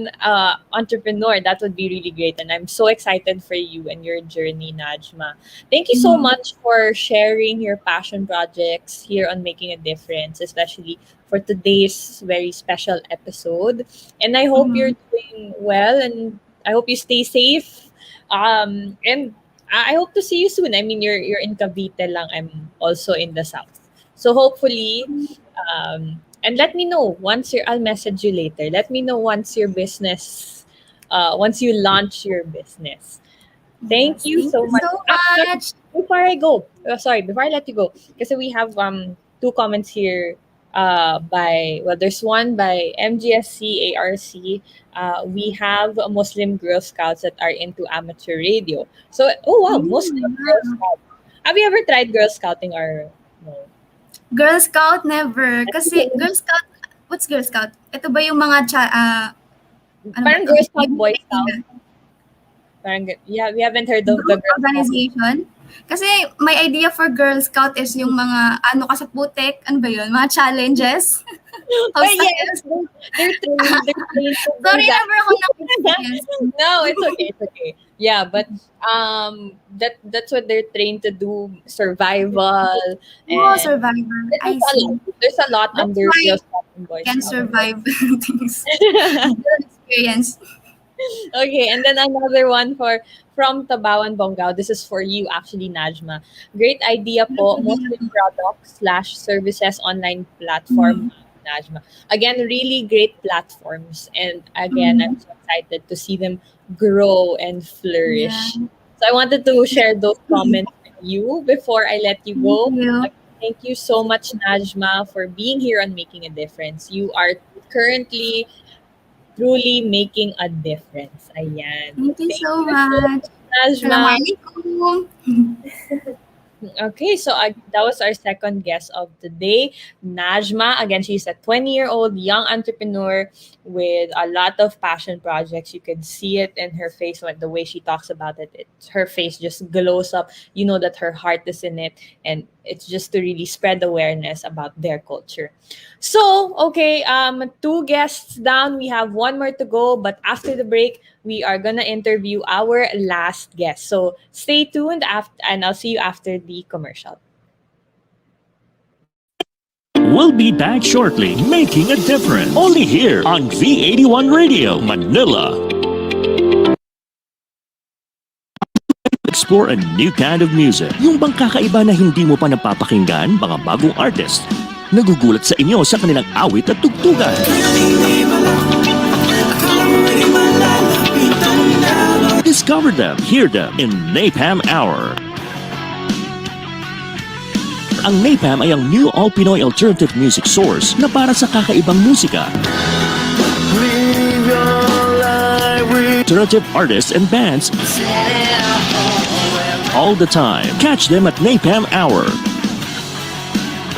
entrepreneur. That would be really great, and I'm so excited for you and your journey, Najma. Thank you so Mhm. much for sharing your passion projects here on Making a Difference, especially for today's very special episode. And I hope you're Mhm. doing well, and I hope you stay safe. And I hope to see you soon. I mean, you're in Cavite lang. I'm also in the south. So hopefully, and let me know once I'll message you later. Let me know once you launch your business. Thank Yes. you Thank so you much. so Sorry, much. before I go, sorry, before I let you go, because we have two comments here there's one by MGSC ARC. We have Muslim Girl Scouts that are into amateur radio. So, oh wow, Muslim Girl Yeah. Scouts. Have you ever tried Girl Scouting or no? Girl Scout, never. Kasi Girl Scout, what's Girl Scout? Ito ba yung mga, ano ba Parang to? Girl Scout, Yung Boy Scout. Parang, yeah, we haven't heard of the group Girl Scout. organization. Kasi my idea for Girl Scout is yung mga, ano ka sa putek, ano ba yun? Mga challenges. But yes, they're trained to do Sorry, that. never ako na-experience. No, it's okay, it's okay. Yeah, but that's what they're trained to do, survival Oh, and survivor. I see. there's a lot That's under why Girl Scout and Boy Can Scout. survive things. Good experience. Okay, and then another one from Tabawan Bonggao. This is for you actually, Najma. Great idea po, Muslim products slash services online platform, Najma. Again, really great platforms. And again, I'm so excited to see them grow and flourish. Yeah. So I wanted to share those comments with you before I let you go. Thank you. Thank you so much, Najma, for being here on Making a Difference. You are currently truly making a difference. Ayan. Thank you so much. Najma. Assalamualaikum. Okay, so that was our second guest of the day, Najma. Again, she's a 20-year-old young entrepreneur with a lot of passion projects. You can see it in her face, like the way she talks about it. Her face just glows up. You know that her heart is in it, and it's just to really spread awareness about their culture. So, okay, two guests down. We have one more to go, but after the break, we are gonna interview our last guest. So stay tuned after, and I'll see you after the commercial. We'll be back shortly, making a difference. Only here on V81 Radio, Manila. Explore a new kind of music. Yung bang kakaiba na hindi mo pa napapakinggan, mga bagong artist. Nagugulat sa inyo sa kanilang awit at tugtugan. Discover them, hear them in Napalm Hour. Ang Napalm ay ang new all-Pinoy alternative music source na para sa kakaibang musika. Alternative artists and bands all the time. Catch them at Napalm Hour.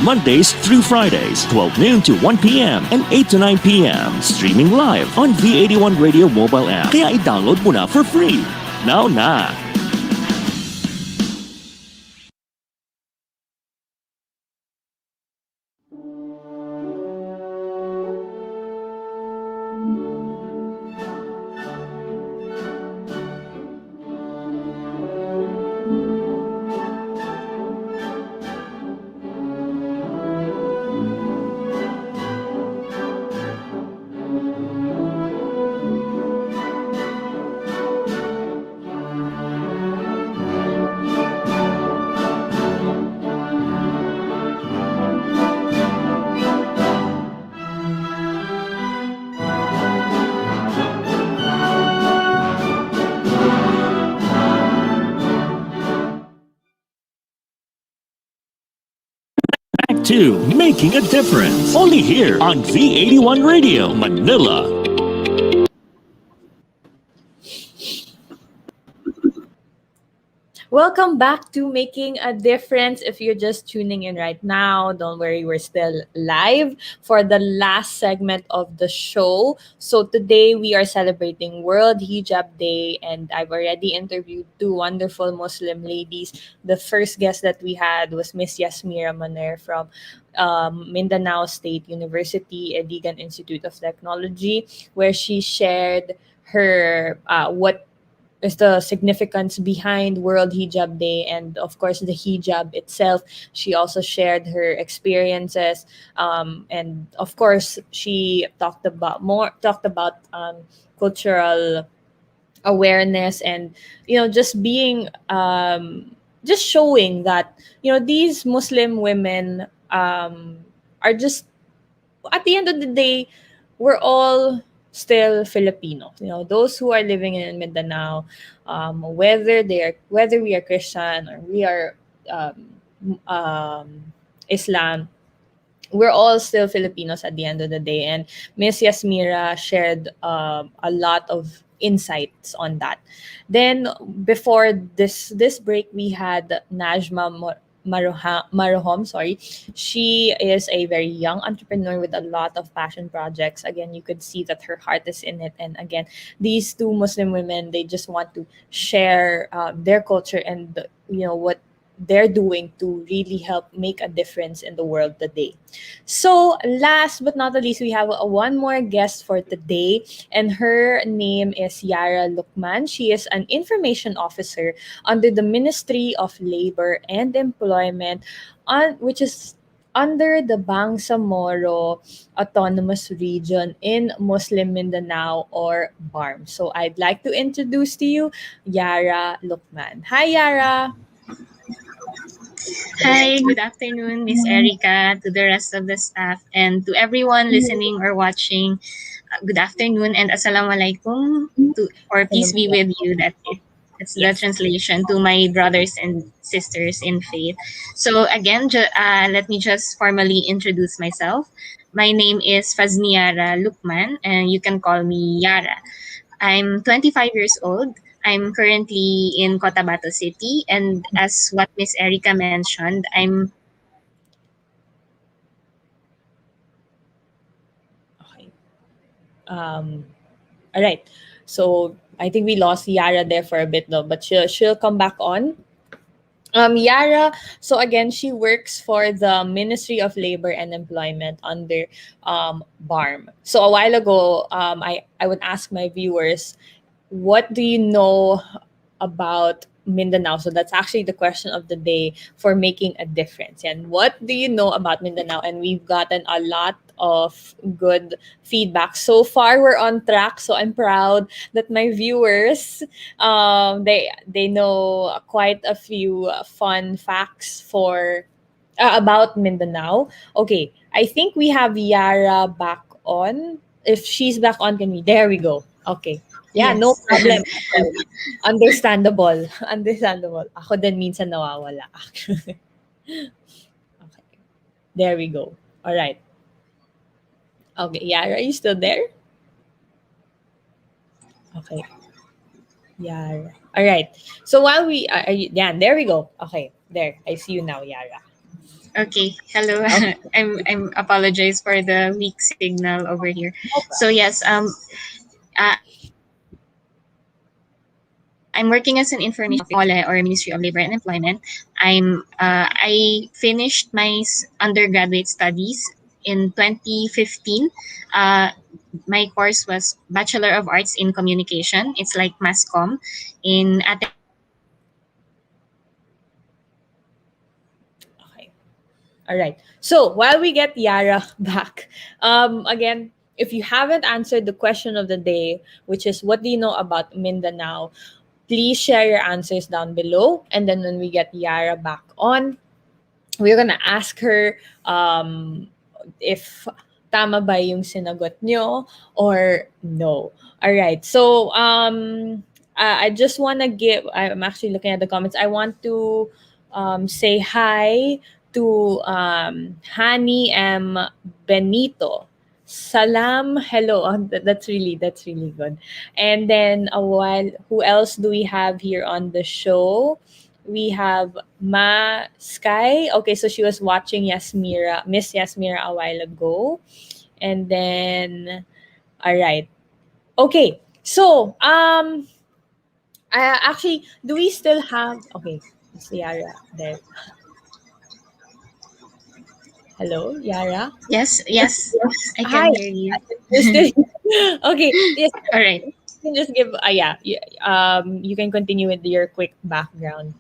Mondays through Fridays, 12 noon to 1 p.m. and 8 to 9 p.m. Streaming live on V81 Radio mobile app. Kaya i-download mo na for free. Now na! Back to Making a Difference. Only here on V81 Radio, Manila. Welcome back to Making a Difference. If you're just tuning in right now, don't worry, we're still live for the last segment of the show. So today we are celebrating World Hijab Day, and I've already interviewed two wonderful Muslim ladies. The first guest that we had was Miss Yasmira Moner from Mindanao State University, Edigan Institute of Technology, where she shared her what is the significance behind World Hijab Day, and of course the hijab itself. She also shared her experiences, and of course she talked about cultural awareness, and just being just showing that these Muslim women are just, at the end of the day, we're all still Filipino. Those who are living in Mindanao, whether we are Christian or we are Islam, we're all still Filipinos at the end of the day. And Miss Yasmira shared a lot of insights on that. Then before this break, we had Najmah Marohom, sorry. She is a very young entrepreneur with a lot of passion projects. Again, you could see that her heart is in it. And again, these two Muslim women, they just want to share their culture and what they're doing to really help make a difference in the world today. So, last but not the least, we have one more guest for today, and her name is Yara Luckman. She is an information officer under the Ministry of Labor and Employment, which is under the Bangsamoro Autonomous Region in Muslim Mindanao, or BARM. So, I'd like to introduce to you Yara Lookman. Hi, Yara. Hi, good afternoon, Miss Erika, to the rest of the staff, and to everyone listening or watching. Good afternoon and assalamualaikum, or peace be with you. That's the translation to my brothers and sisters in faith. So again, let me just formally introduce myself. My name is Fazniyara Lukman, and you can call me Yara. I'm 25 years old. I'm currently in Cotabato City, and as what Miss Erika mentioned, I'm Okay. All right. So I think we lost Yara there for a bit though, but she'll come back on. Yara, so again, she works for the Ministry of Labor and Employment under BARM. So a while ago, I would ask my viewers, what do you know about Mindanao? So that's actually the question of the day for making a difference. And what do you know about Mindanao? And we've gotten a lot of good feedback. So far, we're on track. So I'm proud that my viewers, they know quite a few fun facts for about Mindanao. Okay, I think we have Yara back on. If she's back on, can we? There we go. Okay. Yeah, no yes. problem. Understandable. Understandable. Ako din minsan nawawala, actually. Okay. There we go. All right. Okay, Yara, are you still there? Okay. Yara. All right. So while we, yeah, there we go. Okay, there. I see you now, Yara. Okay, hello. I'm apologize for the weak signal over here. So yes, uh, I'm working as an information officer or Ministry of Labor and Employment. I finished my undergraduate studies in 2015. My course was Bachelor of Arts in Communication. It's like mass comm in Okay. All right. So while we get Yara back, again, if you haven't answered the question of the day, which is what do you know about Mindanao, please share your answers down below. And then when we get Yara back on, we're gonna ask her if tama ba yung sinagot nyo or no. All right. So I just wanna give. I'm actually looking at the comments. I want to say hi to Hani M. Benito. Salam, hello. That's really good. And then a while, who else do we have here on the show? We have Ma Sky. Okay, so she was watching Miss Yasmira a while ago. And then, all right. Okay, so actually, do we still have? Okay, it's Yara there. Hello, Yara. yes, I Hi. can hear you. You're still okay. Yes, All right. you can just give. You can continue with your quick background.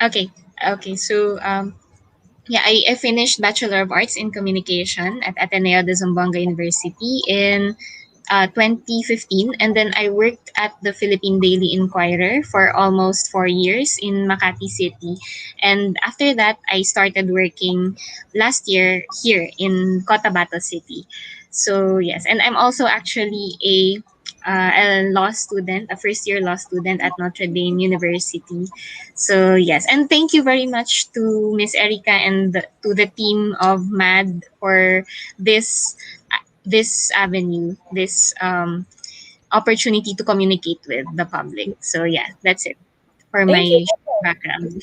Okay. Okay. So yeah, I finished Bachelor of Arts in Communication at Ateneo de Zamboanga University in 2015, and then I worked at the Philippine Daily Inquirer for almost 4 years in Makati City, and after that I started working last year here in Cotabato City. So yes, and I'm also actually a a law student, a first year law student at Notre Dame University. So yes, and thank you very much to Miss Erika and to the team of MAD for this this avenue, this opportunity to communicate with the public. So yeah, that's it for Thank you. my background.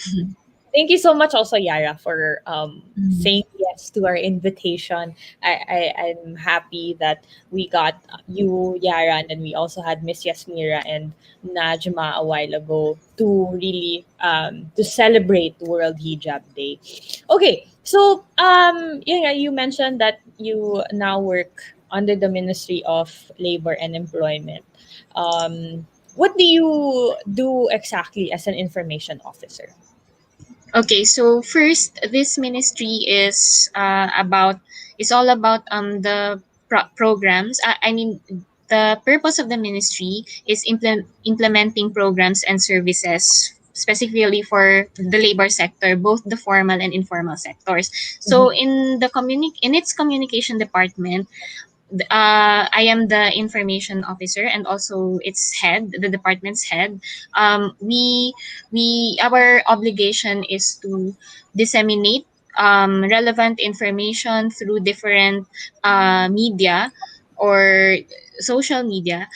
Thank you so much also, Yara, for Mhm. saying yes to our invitation. I'm happy that we got you, Yara, and then we also had Miss Yasmira and Najmah a while ago to really to celebrate World Hijab Day. Okay, so yeah, you mentioned that you now work under the Ministry of Labor and Employment. What do you do exactly as an information officer? Okay, so first, this ministry is all about the programs. I mean, the purpose of the ministry is implementing programs and services specifically for the labor sector, both the formal and informal sectors. So Mhm. in the in its communication department, I am the information officer and also its head, the department's head. Our obligation is to disseminate relevant information through different media or social media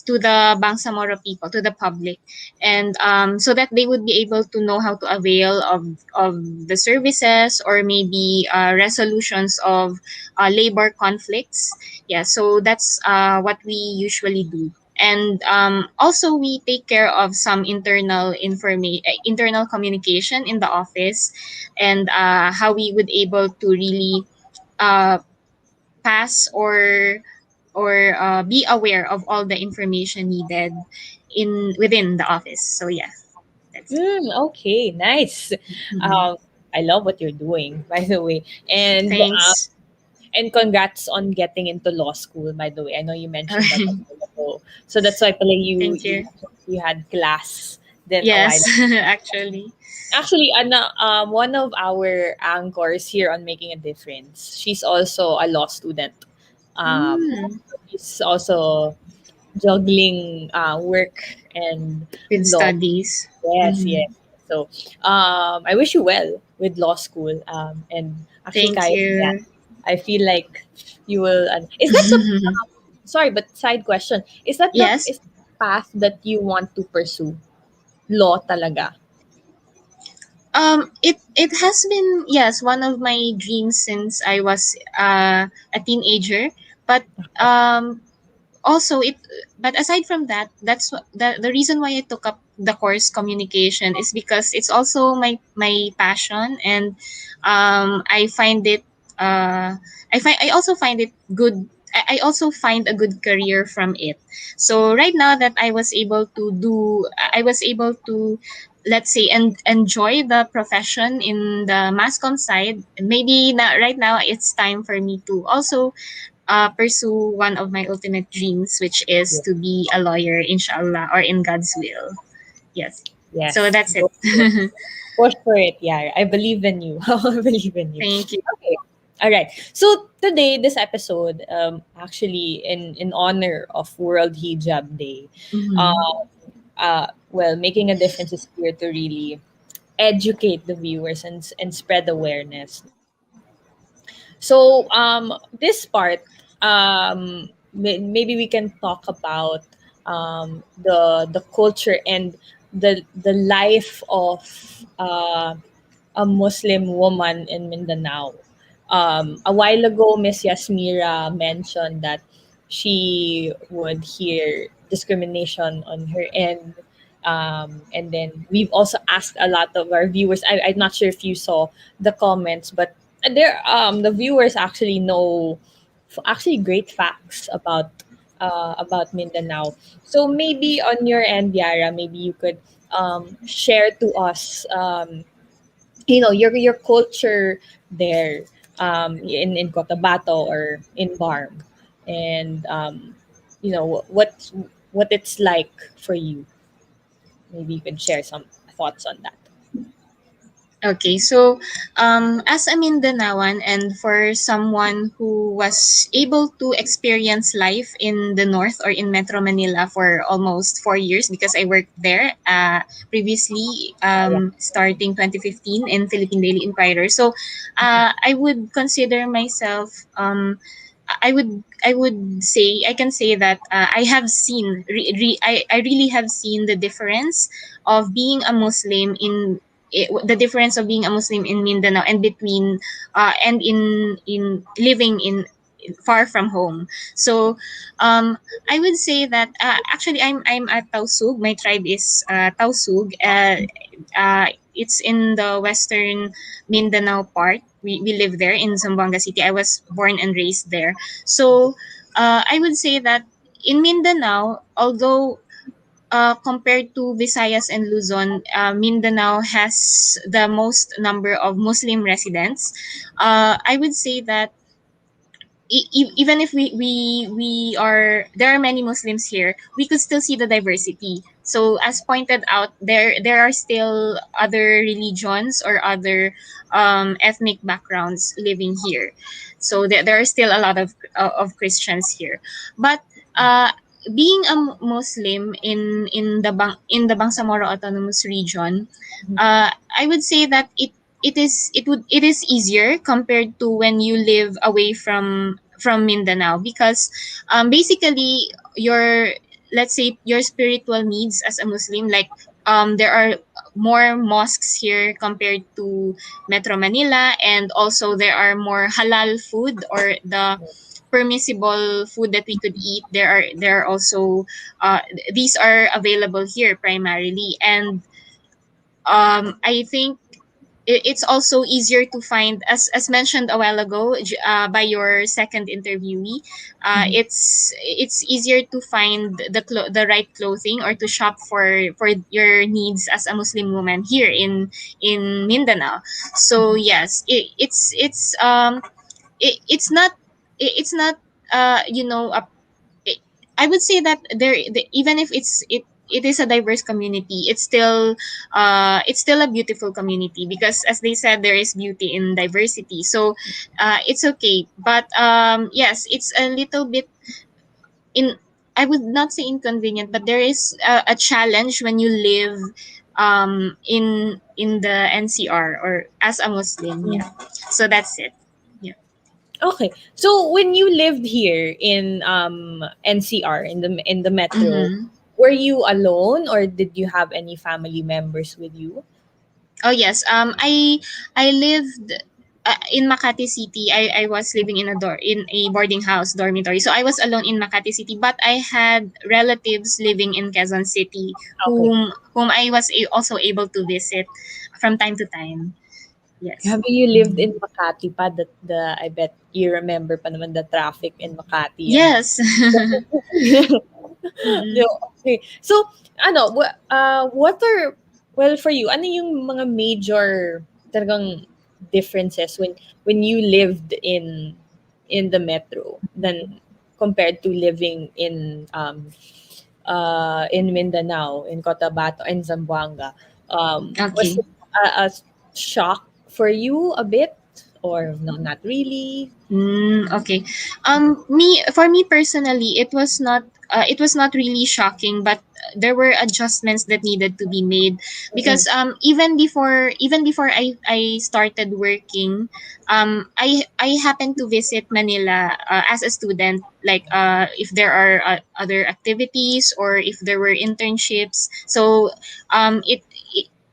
to the Bangsamoro people, to the public, and so that they would be able to know how to avail of the services or maybe resolutions of labor conflicts. Yeah, so that's what we usually do. And also, we take care of some internal communication in the office, and how we would able to really uh, pass or be aware of all the information needed in within the office. So yeah, that's it. Okay, nice. Mhm. Um, I love what you're doing, by the way, Thanks. and congrats on getting into law school. By the way, I know you mentioned that a Okay. while ago, so that's why pala Thank you. you had class then a while. Yes, actually. Actually, one of our anchors here on Making a Difference, she's also a law student. Um, Mm, she's also juggling work and with law. studies. Yes, Mhm. yes. So, I wish you well with law school. And actually, Thank kaya mo yan. you. I feel like you will. Is that the sorry? But side question: Yes. is the path that you want to pursue? Law talaga. It has been, yes, one of my dreams since I was a teenager. But um, also it but aside from that, the reason why I took up the course communication is because it's also my passion, and I find it I also find it good. I also find a good career from it. So right now that I was able to, let's say, and enjoy the profession in the mass comm side. Maybe not right now, it's time for me to also pursue one of my ultimate dreams, which is to be a lawyer, inshallah, or in God's will. Yes. So Yes, that's it. go for it. Push for it. Yeah, I believe in you. I believe in you. Thank you. Okay. All right. So today, this episode, actually, in honor of World Hijab Day, uh, Mhm. well, making a difference is here to really educate the viewers and spread awareness. So this part, maybe we can talk about the culture and the life of a Muslim woman in Mindanao. A while ago, Miss Yasmira mentioned that she would hear discrimination on her end. And then we've also asked a lot of our viewers. I'm not sure if you saw the comments, but the viewers actually know actually great facts about Mindanao. So maybe on your end, Yara, maybe you could share to us your culture there in Cotabato or in Barm, and what it's like for you. Maybe you can share some thoughts on that. Okay, so as a Mindanaoan and for someone who was able to experience life in the north or in Metro Manila for almost 4 years because I worked there previously, starting 2015 in Philippine Daily Inquirer. So I would consider myself. I would say I can say that I have seen I really have seen the difference of being a Muslim the difference of being a Muslim in Mindanao and between and in living in far from home. So I would say that actually I'm at Tausug. My tribe is Tausug. It's in the western Mindanao part. We live there in Zamboanga City. I was born and raised there. So I would say that in Mindanao, although compared to Visayas and Luzon, Mindanao has the most number of Muslim residents. I would say that even if we are there are many Muslims here, we could still see the diversity. So as pointed out, there are still other religions or other ethnic backgrounds living here. So there are still a lot of Christians here, but uh, being a Muslim in the Bangsamoro Autonomous Region, I would say that it is easier compared to when you live away from Mindanao because basically your let's say your spiritual needs as a Muslim, like there are more mosques here compared to Metro Manila, and also there are more halal food or the permissible food that we could eat. There are also these are available here primarily, and I think it's also easier to find, as mentioned a while ago by your second interviewee. It's easier to find the right clothing or to shop for your needs as a Muslim woman here in Mindanao. So yes, it's not it's not a it, I would say that even if it is a diverse community, it's still a beautiful community because, as they said, there is beauty in diversity. So it's okay, but yes, it's a little bit in. I would not say inconvenient, but there is a challenge when you live in the NCR or as a Muslim. Yeah, so that's it. Yeah. Okay. So when you lived here in NCR in the metro, Mm-hmm. were you alone or did you have any family members with you? Oh yes. I lived in Makati City. I was living in a boarding house dormitory. So I was alone in Makati City, but I had relatives living in Quezon City Okay. whom I was also able to visit from time to time. Yes. Have you lived in Makati pa? I bet you remember pa naman the traffic in Makati and Yes. no, Mm-mm. okay. So, what are, well, for you, ano yung mga major talagang differences when you lived in the metro than compared to living in Mindanao, in Cotabato, and Zamboanga? Was Okay. it a shock for you a bit, or no, not really? Okay. For me personally, it was not really shocking, but there were adjustments that needed to be made because even before I started working, I happened to visit Manila as a student, like if there are other activities or if there were internships. So it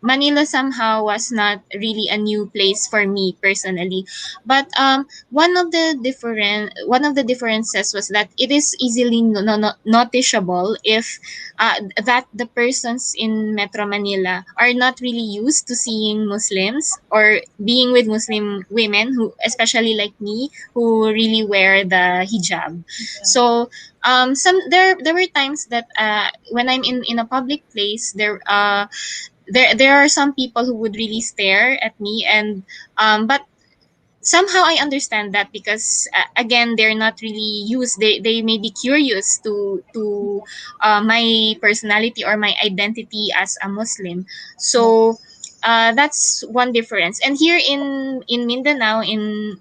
Manila somehow was not really a new place for me personally, but one of the differences was that it is easily noticeable if that the persons in Metro Manila are not really used to seeing Muslims or being with Muslim women, who especially like me, who really wear the hijab. So there were times that when I'm in a public place, there are some people who would really stare at me, and but somehow I understand that because again, they're not really used. They may be curious to my personality or my identity as a Muslim. So that's one difference. And here in Mindanao, in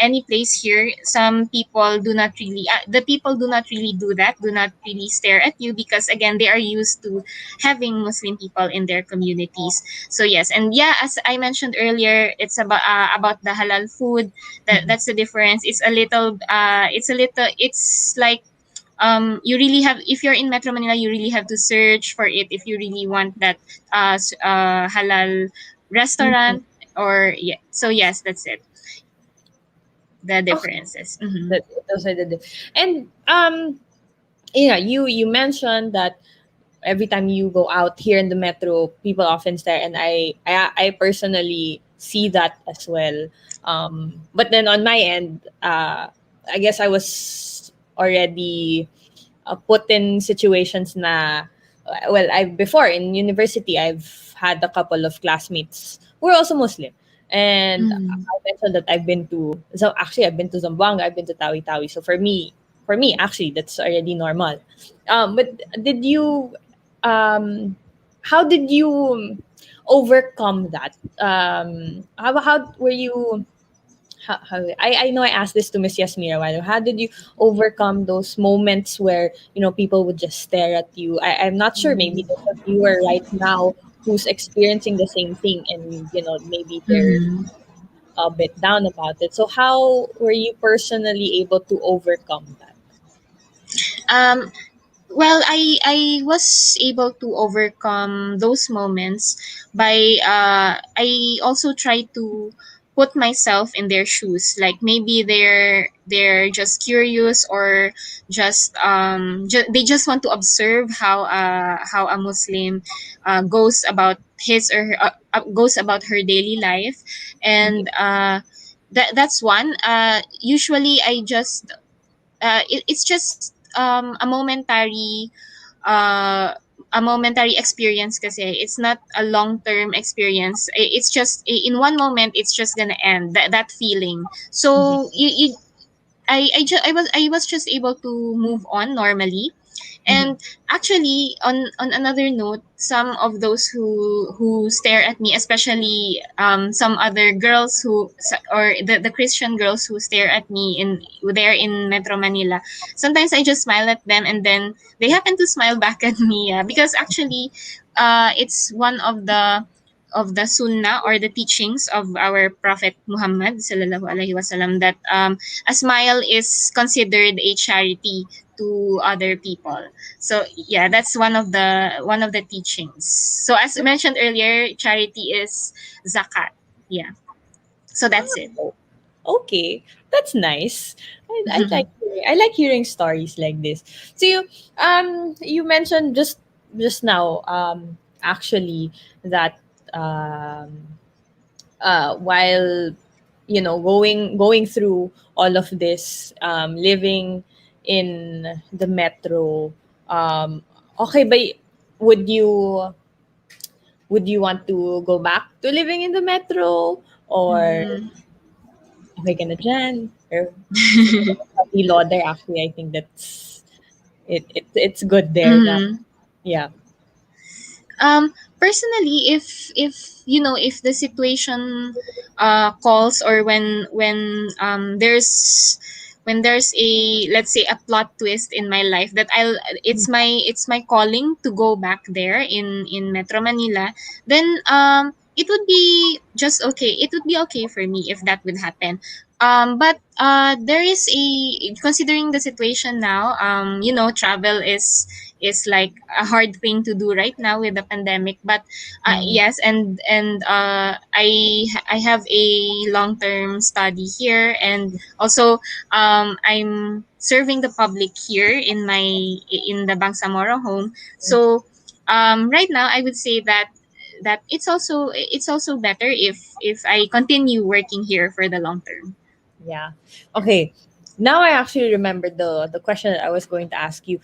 any place here, some people do not really the people do not really do that, do not really stare at you, because again, they are used to having Muslim people in their communities. So yes, and yeah, as I mentioned earlier, it's about the halal food. That's the difference. It's like, you really have, if you're in Metro Manila, you really have to search for it if you really want that halal restaurant. Or yeah, so yes, that's it, the Okay, differences. Mm-hmm. those are and you mentioned that every time you go out here in the metro, people often stare, and I personally see that as well. But then on my end, I guess I was already put in situations na, well, I before in university I've had a couple of classmates who are also Muslim, and Mm-hmm. I mentioned that I've been to Zamboanga, I've been to Tawi Tawi. So for me actually that's already normal. But did you how did you overcome that? How were you I know I asked this to Miss Yasmira a while ago. How did you overcome those moments where, people would just stare at you? I'm not sure, maybe there's a viewer right now who's experiencing the same thing, and, maybe they're Mm-hmm. a bit down about it. So how were you personally able to overcome that? Um, well, I was able to overcome those moments by I also try to put myself in their shoes. Like maybe they're just curious, or just they just want to observe how a Muslim goes about his or her, goes about her daily life. And that's one. Usually I just it's just uh, a momentary experience, kasi it's not a long term experience. It's just in one moment, it's just gonna end, that feeling. So I was just able to move on normally. Mhm. And actually, on another note, some of those who stare at me, especially some other girls or the Christian girls who stare at me there in Metro Manila, sometimes I just smile at them, and then they happen to smile back at me. Because actually, it's one of the sunnah, or the teachings of our Prophet Muhammad sallallahu alaihi wasallam, that a smile is considered a charity to other people. So yeah, that's one of the teachings. So as mentioned earlier, charity is zakat. Yeah. So that's it. Oh, okay, that's nice. I like hearing stories like this. So you mentioned just now actually that while going through all of this, living in the metro, okay ba would you would you want to go back to living in the metro, or Mhm. okay ka na dyan? Or pati Loader, actually, I think it's good there now. Mhm. Yeah. Personally, if if the situation calls, or when there's a, let's say, a plot twist in my life, that it's my calling to go back there in Metro Manila, then it would be just okay. It would be okay for me if that would happen. But there is a, considering the situation now, travel is like a hard thing to do right now with the pandemic. But Mm. yes, and I have a long term study here, and also I'm serving the public here in the Bangsamoro home. So right now I would say that it's also better if I continue working here for the long term. Yeah. Okay. Now I actually remember the question that I was going to ask you.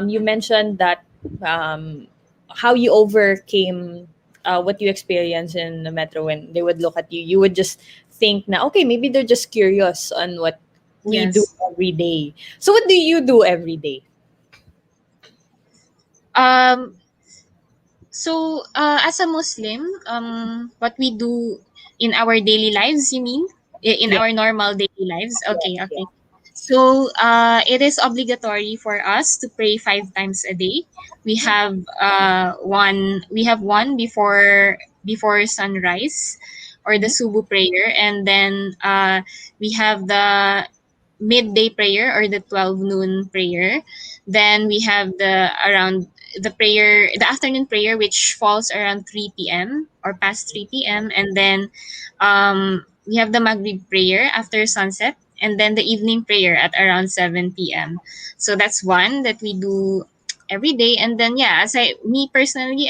You mentioned that um, how you overcame what you experienced in the metro when they would look at you. You would just think na, okay, maybe they're just curious on what we do Yes. every day. So what do you do every day? Um As a Muslim, what we do in our daily lives, you mean? In Yeah. our normal daily lives? Okay, Yes, okay. So, it is obligatory for us to pray 5 times a day. We have one. We have one before sunrise, or the subu prayer, and then we have the midday prayer or the 12 noon prayer. Then we have the afternoon prayer, which falls around 3 p.m. or past 3 p.m. And then we have the Maghrib prayer after sunset, and then the evening prayer at around 7 p.m. So that's one that we do every day. And then, yeah, me personally,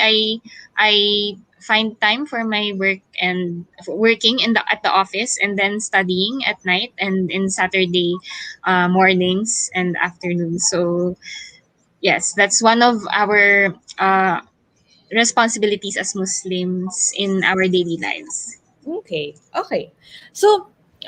I find time for my work and for working at the office, and then studying at night and in Saturday mornings and afternoons. So yes, that's one of our responsibilities as Muslims in our daily lives. Okay. Okay. So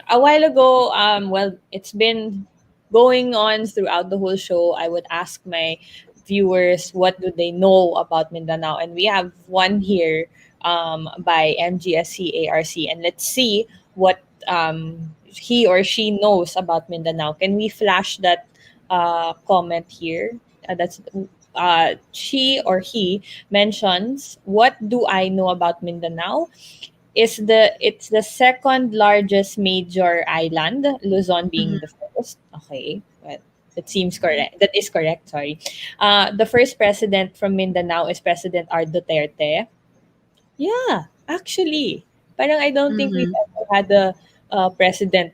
a while ago, well, it's been going on throughout the whole show. I would ask my viewers what do they know about Mindanao, and we have one here by MGSCARC, and let's see what he or she knows about Mindanao. Can we flash that comment here? That's she or he mentions, "What do I know about Mindanao? It's the second largest major island, Luzon being Mhm. the first." Okay, well, that seems correct. That is correct. Sorry. The first president from Mindanao is President R. Duterte. Yeah, actually, parang I don't think we've Mhm. ever had a president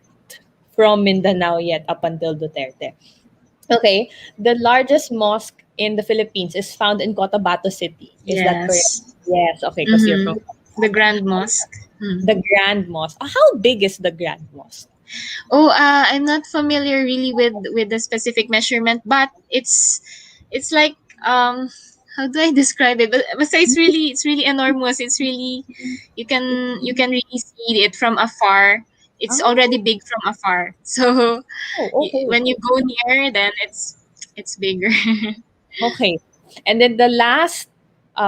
from Mindanao yet up until Duterte. Okay, the largest mosque in the Philippines is found in Cotabato City. Is that correct? Yes. Yes. Okay, because you're from Mhm. The Grand Mosque. Mhm. the Grand Mosque. How big is the Grand Mosque? Oh, I'm not familiar really with the specific measurement, but it's like how do I describe it? But it's really enormous. It's really you can really see it from afar. It's already Oh, big from afar. So okay. when you go near, then it's bigger. Okay. And then the last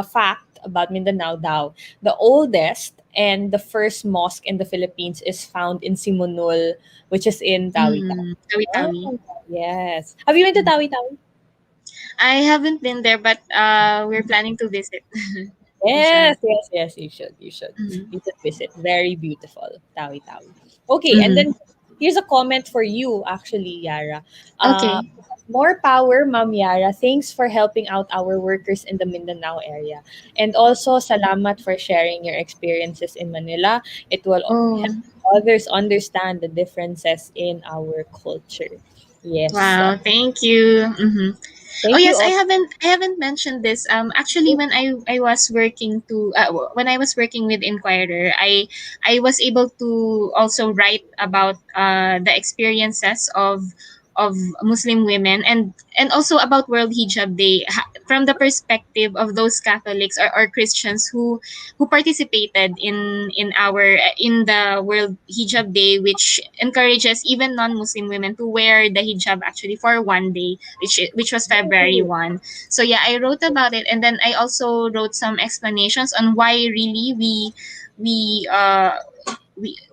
fact about Mindanao daw, the oldest and the first mosque in the Philippines is found in Simonul, which is in Tawi-Tawi. Tawi-Tawi. Oh, yes. Have you been to Tawi-Tawi? I haven't been there, but we're planning to visit. Yes, Inshallah. yes, yes, you should. You should. Mhm. You should visit. Very beautiful. Tawi Tawi. Okay, and Mhm. then here's a comment for you, actually, Yara. Uh, Okay. More power, Ma'am Yara. Thanks for helping out our workers in the Mindanao area. And also, salamat for sharing your experiences in Manila. It will help Oh, others understand the differences in our culture. Yes. wow. Thank you. Oh Thank you yes, I all. haven't I haven't mentioned this. Actually, when I was working when I was working with Inquirer, I was able to also write about the experiences of Muslim women, and also about World Hijab Day, from the perspective of those Catholics or Christians who participated in the World Hijab Day, which encourages even non-Muslim women to wear the hijab actually for one day, which was February 1. So yeah, I wrote about it, and then I also wrote some explanations on why really we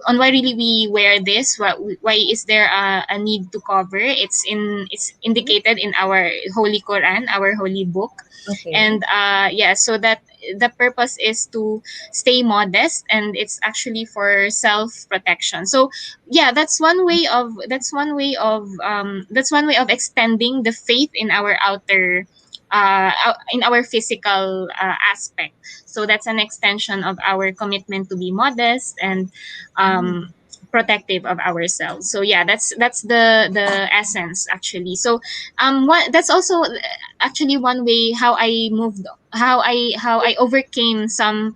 on why really we wear this. Why is there a need to cover? It's indicated in our Holy Quran, our holy book. Okay. And yeah, so that the purpose is to stay modest, and it's actually for self protection. So yeah, that's one way of extending the faith in our in our physical aspect. So that's an extension of our commitment to be modest and protective of ourselves. So yeah, that's the essence actually. So that's also actually one way how I overcame some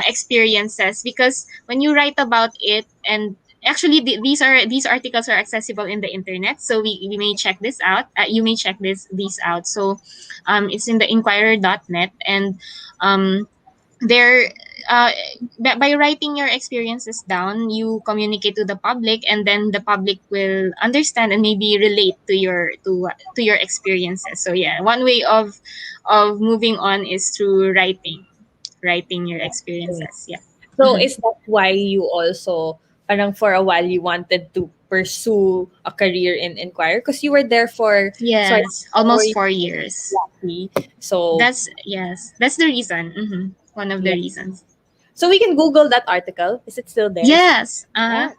experiences, because when you write about it, and actually these articles are accessible in the internet, so we may check this out. You may check these out. So it's in the inquirer.net, and there uh, by writing your experiences down, you communicate to the public, and then the public will understand and maybe relate to your experiences. So yeah, one way of moving on is through writing your experiences. Yeah. So Mhm. is that why you also, parang for a while, you wanted to pursue a career in Inquirer? Because you were there for, sorry, Yes, were almost you 4 years. lucky? So, That's the reason. One of the yeah. reasons. So we can Google that article. Is it still there? Is it? Yes. Ah,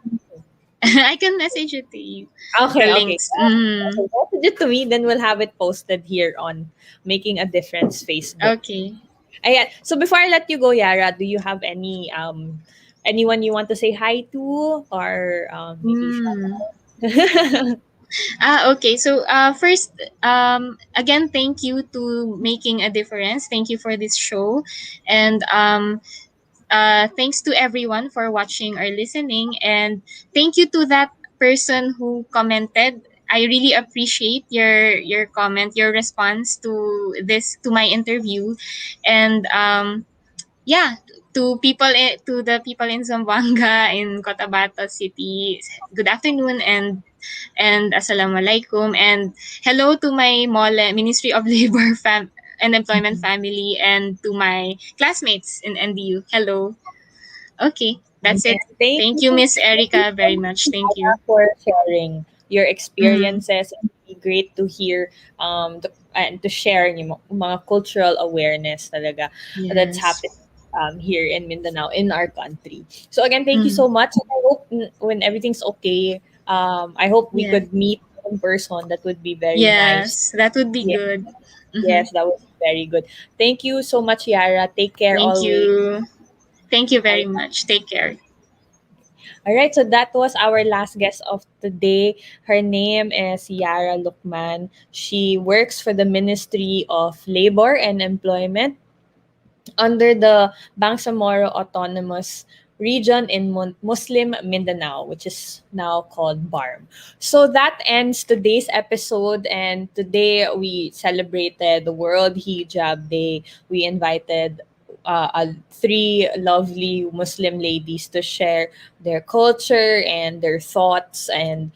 I can message it to you. The okay, okay. links. Okay, message it to me, then we'll have it posted here on Making a Difference Facebook. Okay. Ayan. So before I let you go, Yara, do you have anyone you want to say hi to, or maybe shout Mm. out? Okay. So, first, again, thank you to Making a Difference. Thank you for this show, and thanks to everyone for watching or listening, and thank you to that person who commented. I really appreciate your comment, your response to my interview, and yeah, to the people in Zamboanga, in Cotabato City, good afternoon, and assalamualaikum, and hello to my Ministry of Labor and Employment family, and to my classmates in NDU. Hello. Okay, that's it. Yes, thank Thank you, you. Miss Thank you Erika, so very much, much. Thank Yara, you. for sharing your Mhm. experiences. It's great to hear and to share yung mga cultural awareness talaga that's Yes. happening here in Mindanao, in our country. So again, thank you Mhm. so much. And I hope when everything's okay, I hope we Yeah. could meet in person. That would be very nice. Yes, that would be Yeah. good. Mhm. Yes, that would be very good. Thank you so much, Yara. Take care Thank always. you. Thank you very much. Take care. All right, so that was our last guest of today. Her name is Yara Luckman. She works for the Ministry of Labor and Employment under the Bangsamoro Autonomous Region in Muslim Mindanao, which is now called BARM. So that ends today's episode, and today we celebrated the World Hijab Day. We invited three lovely Muslim ladies to share their culture and their thoughts, and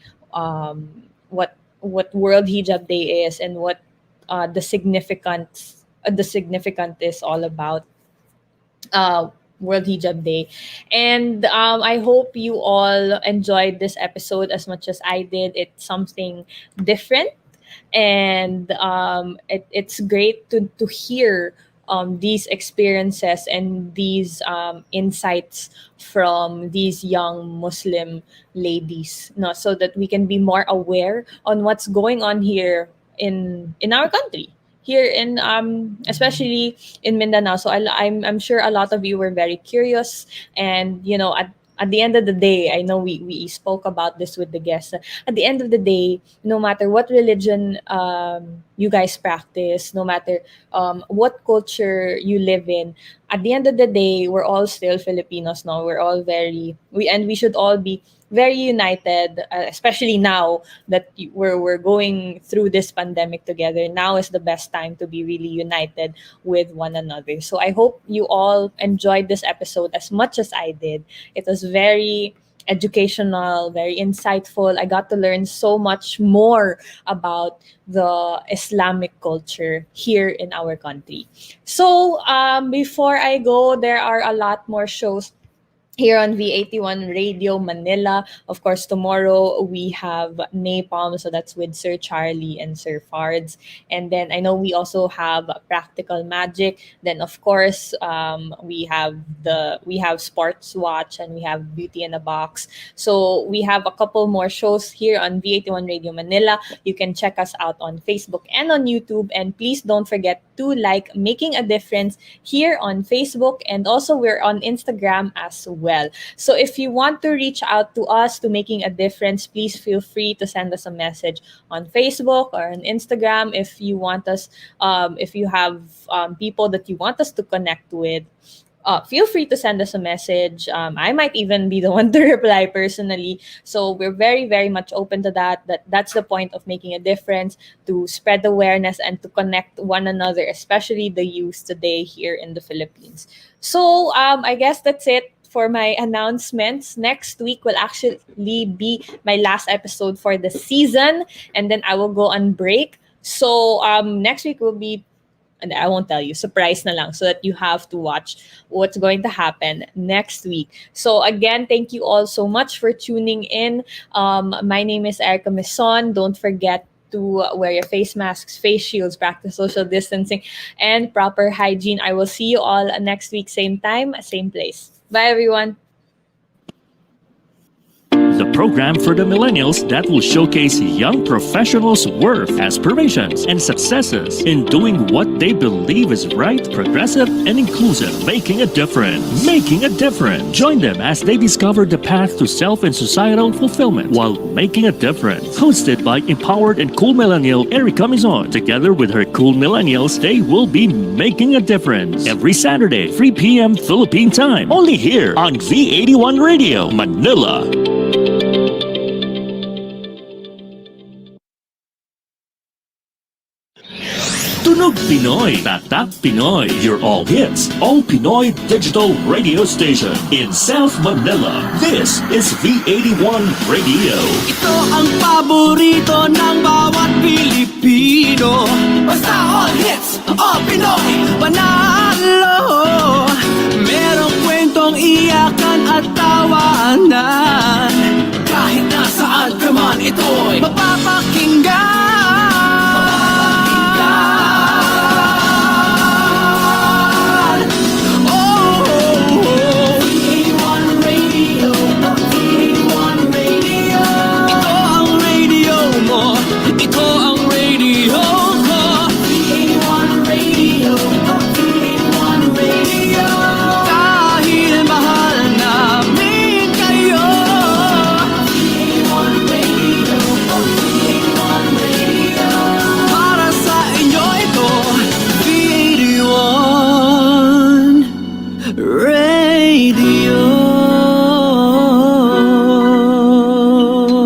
what World Hijab Day is, and what the significant is all about uh, World Hijab Day. And I hope you all enjoyed this episode as much as I did. It's something different, and it's great to hear these experiences and these insights from these young Muslim ladies, no, so that we can be more aware on what's going on here in our country, here in especially in Mindanao. So I'm sure a lot of you were very curious, and at the end of the day, I know we spoke about this with the guests. At the end of the day, no matter what religion you guys practice, no matter what culture you live in, at the end of the day, we're all still Filipinos. No, we're all we should all be very united, especially now that we're going through this pandemic together. Now is the best time to be really united with one another. So I hope you all enjoyed this episode as much as I did. It was very educational, very insightful. I got to learn so much more about the Islamic culture here in our country. So before I go, there are a lot more shows here on V81 Radio Manila. Of course, tomorrow we have Napalm, so that's with Sir Charlie and Sir Fards. And then I know we also have Practical Magic. Then of course, we have Sports Watch, and we have Beauty in a Box. So we have a couple more shows here on V81 Radio Manila. You can check us out on Facebook and on YouTube. And please don't forget to like Making a Difference here on Facebook, and also we're on Instagram as well. So if you want to reach out to us to Making a Difference, please feel free to send us a message on Facebook or on Instagram. If you want us, if you have people that you want us to connect with, feel free to send us a message. I might even be the one to reply personally. So we're very, very much open to that. That's the point of making a difference, to spread awareness and to connect one another, especially the youth today here in the Philippines. So I guess that's it for my announcements. Next week will actually be my last episode for the season, and then I will go on break. So next week will be, and I won't tell you, surprise na lang, so that you have to watch what's going to happen next week. So again, thank you all so much for tuning in. My name is Erika Mison. Don't forget to wear your face masks, face shields, practice social distancing, and proper hygiene. I will see you all next week, same time, same place. Bye, everyone. The program for the millennials that will showcase young professionals' worth, aspirations, and successes in doing what they believe is right, progressive, and inclusive, making a difference. Making a difference. Join them as they discover the path to self and societal fulfillment while making a difference. Hosted by empowered and cool millennial Erika Mison. Together with her cool millennials, they will be making a difference every Saturday, 3 p.m. Philippine time. Only here on V81 Radio, Manila. Tunog Pinoy, Tatak Pinoy, your all hits, all Pinoy digital radio station in South Manila. This is V81 Radio. Ito ang paborito ng bawat Pilipino. Basta all